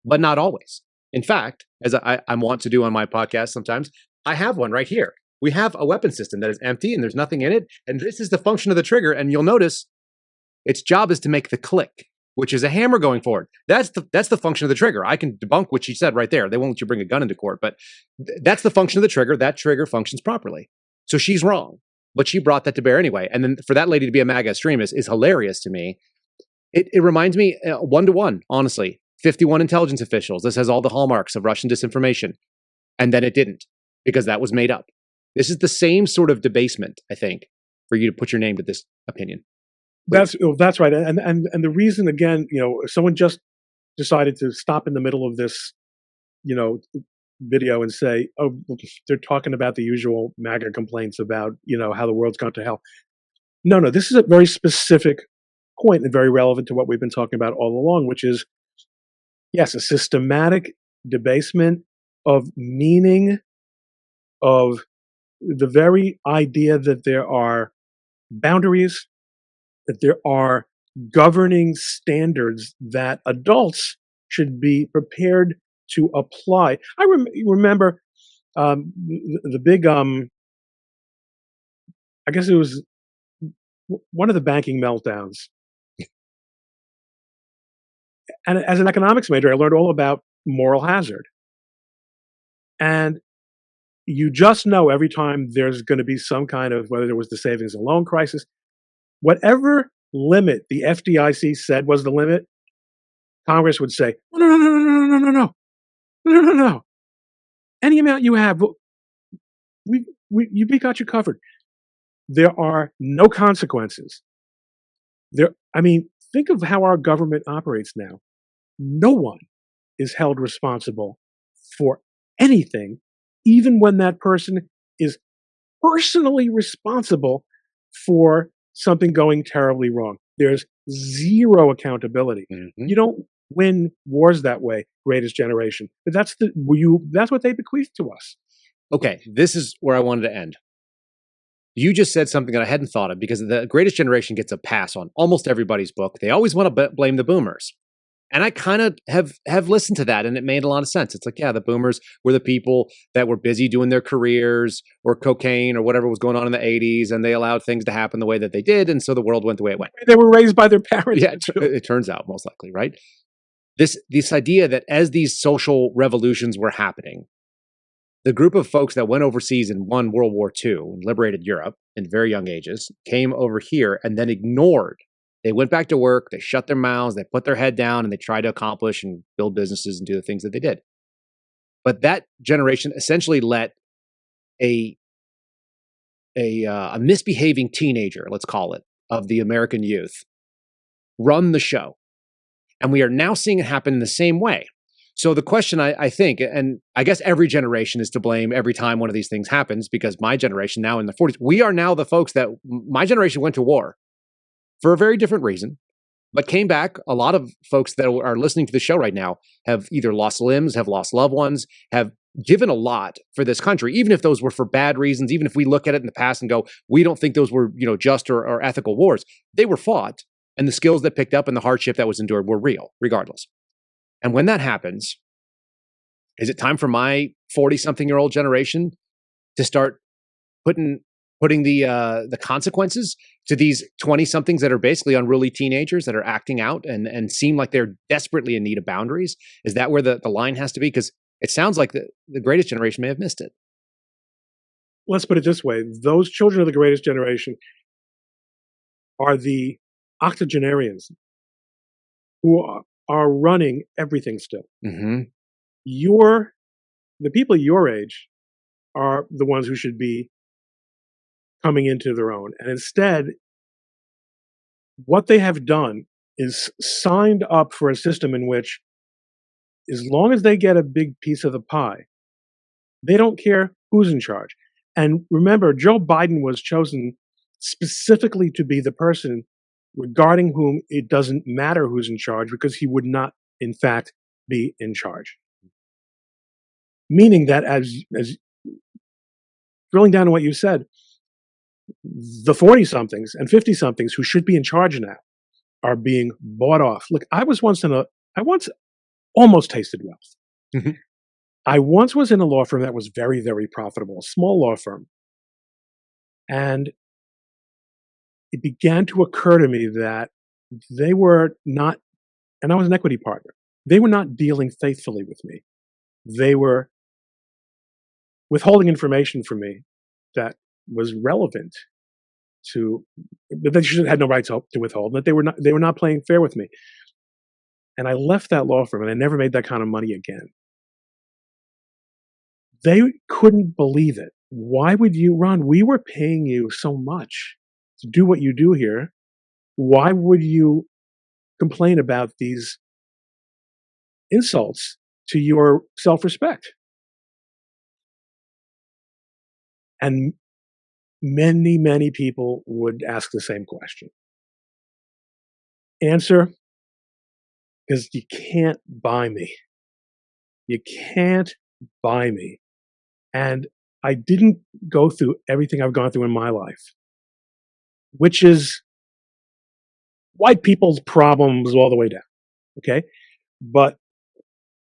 but not always. In fact, as I want to do on my podcast sometimes, I have one right here. We have a weapon system that is empty and there's nothing in it, and this is the function of the trigger, and you'll notice its job is to make the click, which is a hammer going forward. That's the function of the trigger. I can debunk what she said right there. They won't let you bring a gun into court, but that's the function of the trigger. That trigger functions properly. So she's wrong. But she brought that to bear anyway. And then for that lady to be a MAGA extremist is hilarious to me. It reminds me, 1-to-1, honestly. 51 intelligence officials. This has all the hallmarks of Russian disinformation. And then it didn't, because that was made up. This is the same sort of debasement, I think, for you to put your name to this opinion. That's right. And the reason, again, if someone just decided to stop in the middle of this, video and say, oh, they're talking about the usual MAGA complaints about, how the world's gone to hell. No, this is a very specific point and very relevant to what we've been talking about all along, which is, yes, a systematic debasement of meaning, of the very idea that there are boundaries, that there are governing standards that adults should be prepared to apply. I remember the big, I guess it was one of the banking meltdowns. And as an economics major, I learned all about moral hazard. And you just know every time there's going to be some kind of, whether it was the savings and loan crisis, whatever limit the FDIC said was the limit, Congress would say, no. Any amount you have, we got you covered. There are no consequences. Think of how our government operates now. No one is held responsible for anything, even when that person is personally responsible for something going terribly wrong. There's zero accountability. Mm-hmm. You don't win wars that way, Greatest Generation. But that's what they bequeathed to us. Okay, this is where I wanted to end. You just said something that I hadn't thought of, because the Greatest Generation gets a pass on almost everybody's book. They always want to blame the boomers. And I kind of have listened to that, and it made a lot of sense. It's like, yeah, the boomers were the people that were busy doing their careers or cocaine or whatever was going on in the 80s, and they allowed things to happen the way that they did, and so the world went the way it went. They were raised by their parents. Yeah, it turns out, most likely, right? This idea that as these social revolutions were happening, the group of folks that went overseas and won World War II and liberated Europe in very young ages came over here and then ignored. They went back to work, they shut their mouths, they put their head down, and they tried to accomplish and build businesses and do the things that they did. But that generation essentially let a misbehaving teenager, let's call it, of the American youth, run the show. And we are now seeing it happen in the same way. So the question, I think, and I guess every generation is to blame every time one of these things happens, because my generation now in the 40s, we are now the folks that, my generation went to war for a very different reason, but came back. A lot of folks that are listening to the show right now have either lost limbs, have lost loved ones, have given a lot for this country, even if those were for bad reasons, even if we look at it in the past and go, we don't think those were, just or ethical wars. They were fought, and the skills that picked up and the hardship that was endured were real, regardless. And when that happens, Is it time for my 40-something-year-old generation to start putting the consequences to these 20-somethings that are basically unruly teenagers that are acting out and seem like they're desperately in need of boundaries? Is that where the line has to be? Because it sounds like the greatest generation may have missed it. Let's put it this way. Those children of the greatest generation are the octogenarians who are running everything still. Mm-hmm. The people your age are the ones who should be coming into their own. And instead, what they have done is signed up for a system in which, as long as they get a big piece of the pie, they don't care who's in charge. And remember, Joe Biden was chosen specifically to be the person regarding whom it doesn't matter who's in charge, because he would not, in fact, be in charge. Meaning that, as drilling down to what you said, the 40-somethings and 50-somethings who should be in charge now are being bought off. Look, I once almost tasted wealth. Mm-hmm. I once was in a law firm that was very, very profitable, a small law firm. And it began to occur to me that they were not, and I was an equity partner, they were not dealing faithfully with me. They were withholding information from me that was relevant to, that they had no right to withhold, that they were not playing fair with me. And I left that law firm and I never made that kind of money again. They couldn't believe it. Why would you, Ron, we were paying you so much to do what you do here. Why would you complain about these insults to your self-respect? And many, many people would ask the same question. Answer, because you can't buy me. You can't buy me. And I didn't go through everything I've gone through in my life, which is white people's problems all the way down, okay? But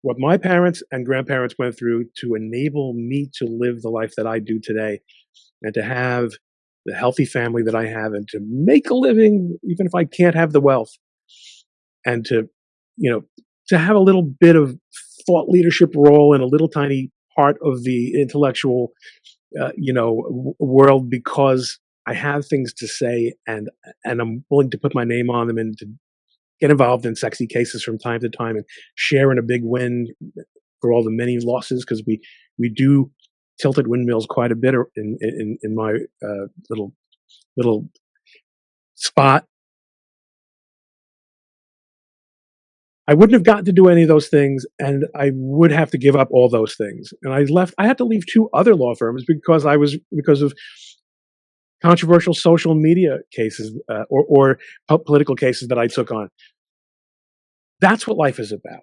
what my parents and grandparents went through to enable me to live the life that I do today, and to have the healthy family that I have, and to make a living, even if I can't have the wealth, and to have a little bit of thought leadership role in a little tiny part of the intellectual, world, because I have things to say and I'm willing to put my name on them and to get involved in sexy cases from time to time and share in a big win for all the many losses, because we do tilted windmills quite a bit in my little spot. I wouldn't have gotten to do any of those things, and I would have to give up all those things. And I had to leave 2 other law firms because of controversial social media cases or political cases that I took on. That's what life is about.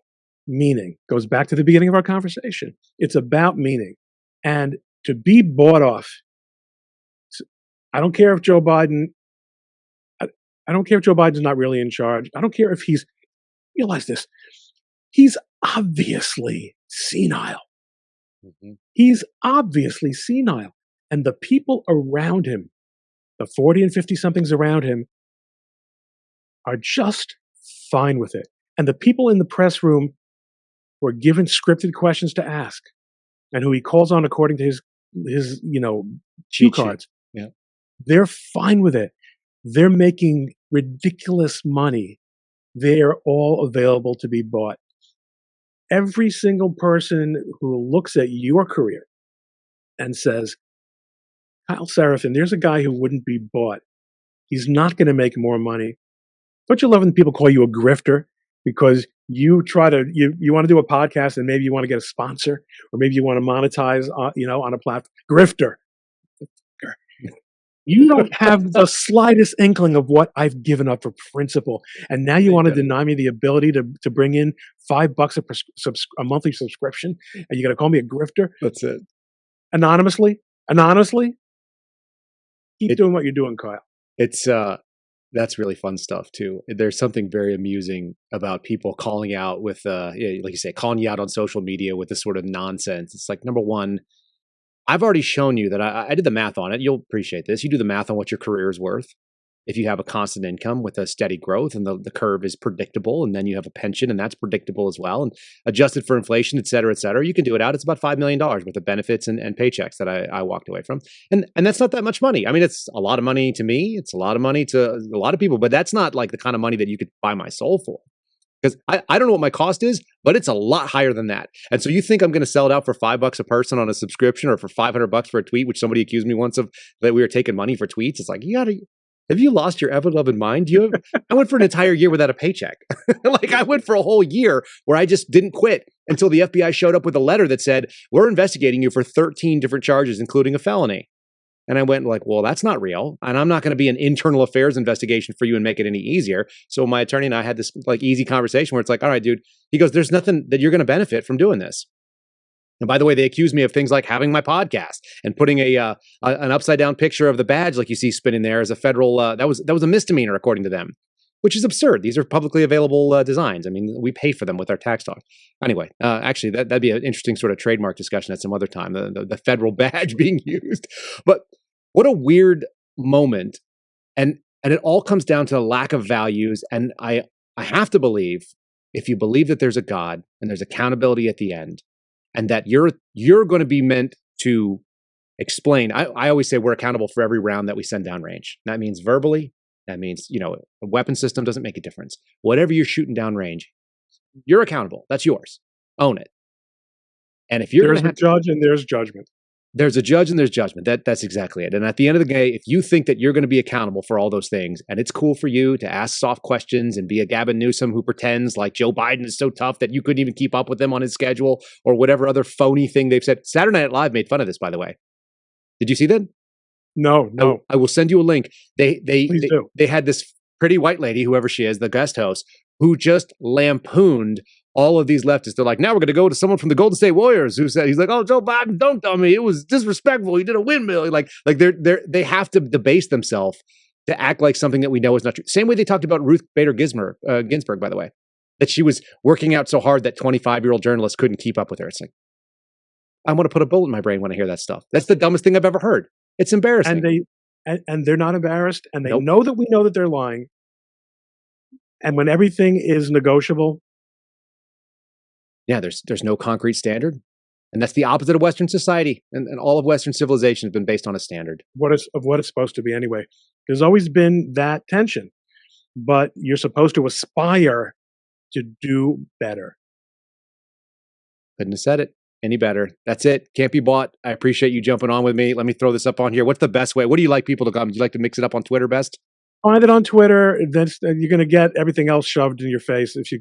Meaning. Goes back to the beginning of our conversation. It's about meaning. And to be bought off, I don't care if Joe Biden, I don't care if Joe Biden's not really in charge. I don't care if realize this, he's obviously senile. Mm-hmm. He's obviously senile. And the people around him, the 40 and 50-somethings around him, are just fine with it. And the people in the press room who are given scripted questions to ask, and who he calls on according to his cue cards, yeah, they're fine with it. They're making ridiculous money. They're all available to be bought. Every single person who looks at your career and says, Kyle Seraphin, there's a guy who wouldn't be bought. He's not going to make more money. Don't you love when people call you a grifter because you want to do a podcast and maybe you want to get a sponsor, or maybe you want to monetize, on a platform? Grifter. You don't have the slightest inkling of what I've given up for principle. And now you want to deny me the ability to bring in $5 a monthly subscription, and you're going to call me a grifter? That's it. Anonymously? Keep doing what you're doing, Kyle. It's That's really fun stuff too. There's something very amusing about people calling out with, like you say, calling you out on social media with this sort of nonsense. It's like, number one, I've already shown you that I did the math on it. You'll appreciate this. You do the math on what your career is worth. If you have a constant income with a steady growth and the curve is predictable, and then you have a pension and that's predictable as well, and adjusted for inflation, et cetera, you can do it out. It's about $5 million worth of benefits and paychecks that I walked away from. And that's not that much money. I mean, it's a lot of money to me. It's a lot of money to a lot of people, but that's not like the kind of money that you could buy my soul for. Because I don't know what my cost is, but it's a lot higher than that. And so you think I'm going to sell it out for $5 a person on a subscription or for $500 for a tweet, which somebody accused me once of that we were taking money for tweets? It's like, have you lost your ever-loving mind? I went for an entire year without a paycheck. Like I went for a whole year where I just didn't quit until the FBI showed up with a letter that said, we're investigating you for 13 different charges, including a felony. And I went like, well, that's not real. And I'm not going to be an internal affairs investigation for you and make it any easier. So my attorney and I had this like easy conversation where it's like, all right, dude, he goes, there's nothing that you're going to benefit from doing this. And by the way, they accused me of things like having my podcast and putting an upside down picture of the badge like you see spinning there as a federal, that was a misdemeanor according to them, which is absurd. These are publicly available designs. I mean, we pay for them with our tax dollars. Anyway, actually, that'd be an interesting sort of trademark discussion at some other time, the federal badge being used. But what a weird moment. And it all comes down to a lack of values. And I have to believe, if you believe that there's a God and there's accountability at the end, and that you're going to be meant to explain. I always say we're accountable for every round that we send downrange. That means verbally. That means, a weapon system doesn't make a difference. Whatever you're shooting downrange, you're accountable. That's yours. Own it. And if you're there's a judge and there's judgment. There's a judge and there's judgment. That's exactly it. And at the end of the day, if you think that you're going to be accountable for all those things, and it's cool for you to ask soft questions and be a Gavin Newsom who pretends like Joe Biden is so tough that you couldn't even keep up with him on his schedule or whatever other phony thing they've said. Saturday Night Live made fun of this, by the way. Did you see that? No. I will send you a link. They do. They had this pretty white lady, whoever she is, the guest host, who just lampooned all of these leftists. They're like, now we're going to go to someone from the Golden State Warriors who said, he's like, oh, Joe Biden dunked on me. It was disrespectful. He did a windmill. Like they have to debase themselves to act like something that we know is not true. Same way they talked about Ruth Bader Ginsburg, by the way, that she was working out so hard that 25-year-old journalists couldn't keep up with her. It's like, I want to put a bullet in my brain when I hear that stuff. That's the dumbest thing I've ever heard. It's embarrassing. And they're not embarrassed, and they Nope. know that we know that they're lying. And when everything is negotiable, Yeah, there's no concrete standard. And that's the opposite of Western society. And all of Western civilization has been based on a standard. what it's supposed to be anyway. There's always been that tension, but you're supposed to aspire to do better. Couldn't have said it any better. That's it. Can't be bought. I appreciate you jumping on with me. Let me throw this up on here. What's the best way? What do you like people to come? Do you like to mix it up on Twitter best? Find it on Twitter. Then you're going to get everything else shoved in your face if you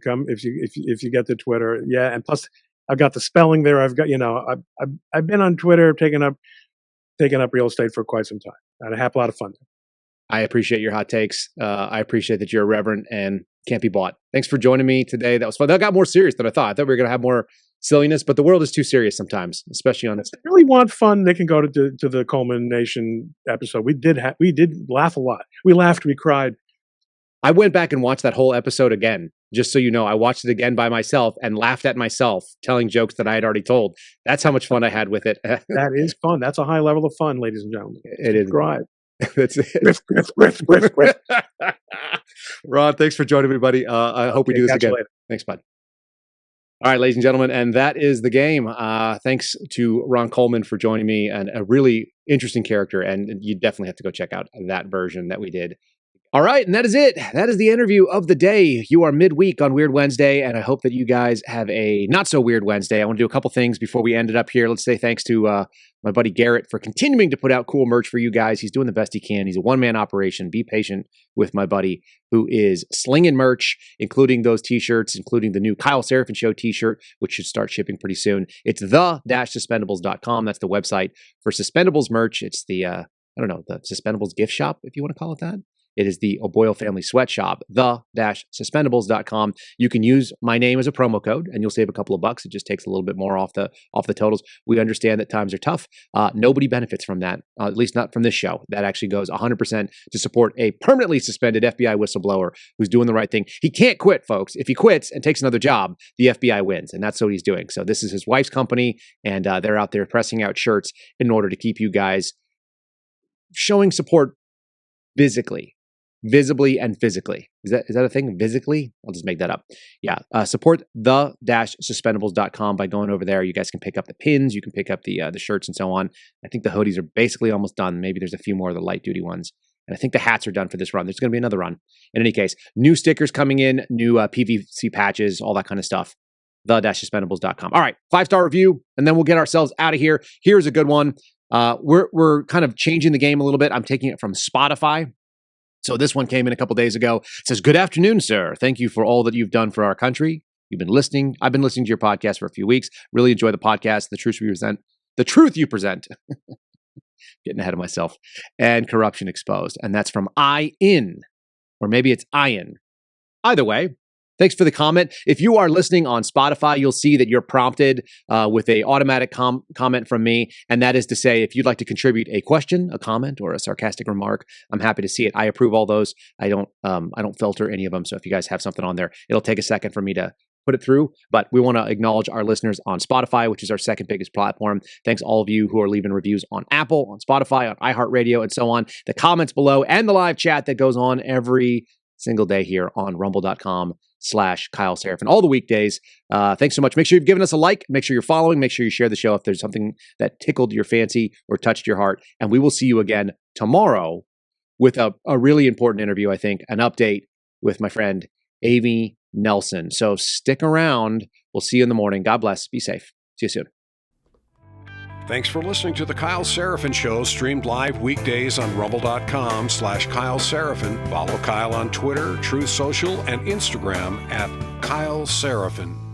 get to Twitter. Yeah, and plus I've got the spelling there. I've got I've been on Twitter taking up real estate for quite some time. I had a lot of fun. I appreciate your hot takes. I appreciate that you're a reverend and can't be bought. Thanks for joining me today. That was fun. That got more serious than I thought. I thought we were going to have more silliness, but the world is too serious sometimes, especially on this. If they really want fun, they can go to the Coleman Nation episode. We did laugh a lot. We laughed, we cried. I went back and watched that whole episode again, just so you know. I watched it again by myself and laughed at myself, telling jokes that I had already told. That's how much fun I had with it. That is fun. That's a high level of fun, ladies and gentlemen. It is. Subscribe. That's it. Griff. Ron, thanks for joining me, buddy. I hope we do this Catch you again. later. Thanks, bud. All right, ladies and gentlemen, and that is the game. Thanks to Ron Coleman for joining me, and a really interesting character, and you definitely have to go check out that version that we did. All right, and that is it. That is the interview of the day. You are midweek on Weird Wednesday, and I hope that you guys have a not-so-weird Wednesday. I want to do a couple things before we end it up here. Let's say thanks to my buddy Garrett for continuing to put out cool merch for you guys. He's doing the best he can. He's a one-man operation. Be patient with my buddy who is slinging merch, including those T-shirts, including the new Kyle Seraphin Show T-shirt, which should start shipping pretty soon. It's the-suspendables.com. That's the website for Suspendables merch. It's the, the Suspendables gift shop, if you want to call it that. It is the O'Boyle Family Sweatshop, the-suspendables.com. You can use my name as a promo code, and you'll save a couple of bucks. It just takes a little bit more off the totals. We understand that times are tough. Nobody benefits from that, at least not from this show. That actually goes 100% to support a permanently suspended FBI whistleblower who's doing the right thing. He can't quit, folks. If he quits and takes another job, the FBI wins, and that's what he's doing. So this is his wife's company, and they're out there pressing out shirts in order to keep you guys showing support visibly and physically. Is that a thing? Physically? I'll just make that up. Yeah. Support the-suspendables.com by going over there. You guys can pick up the pins. You can pick up the shirts and so on. I think the hoodies are basically almost done. Maybe there's a few more of the light duty ones. And I think the hats are done for this run. There's going to be another run. In any case, new stickers coming in, new PVC patches, all that kind of stuff. The-suspendables.com. All right. 5-star review, and then we'll get ourselves out of here. Here's a good one. We're kind of changing the game a little bit. I'm taking it from Spotify. So this one came in a couple days ago. It says, "Good afternoon, sir. Thank you for all that you've done for our country. You've been listening. I've been listening to your podcast for a few weeks. Really enjoy the podcast. The truth you present. Getting ahead of myself. And corruption exposed." And that's from IN, or maybe it's Ian. Either way, thanks for the comment. If you are listening on Spotify, you'll see that you're prompted with a automatic comment from me. And that is to say, if you'd like to contribute a question, a comment, or a sarcastic remark, I'm happy to see it. I approve all those. I don't filter any of them. So if you guys have something on there, it'll take a second for me to put it through. But we want to acknowledge our listeners on Spotify, which is our second biggest platform. Thanks all of you who are leaving reviews on Apple, on Spotify, on iHeartRadio, and so on. The comments below and the live chat that goes on every single day here on rumble.com/Kyle Seraphin, all the weekdays. Thanks so much. Make sure you've given us a like. Make sure you're following. Make sure you share the show if there's something that tickled your fancy or touched your heart. And we will see you again tomorrow with a really important interview, I think, an update with my friend Amy Nelson. So stick around. We'll see you in the morning. God bless. Be safe. See you soon. Thanks for listening to The Kyle Seraphin Show, streamed live weekdays on rumble.com/Kyle Seraphin. Follow Kyle on Twitter, Truth Social, and Instagram at Kyle Seraphin.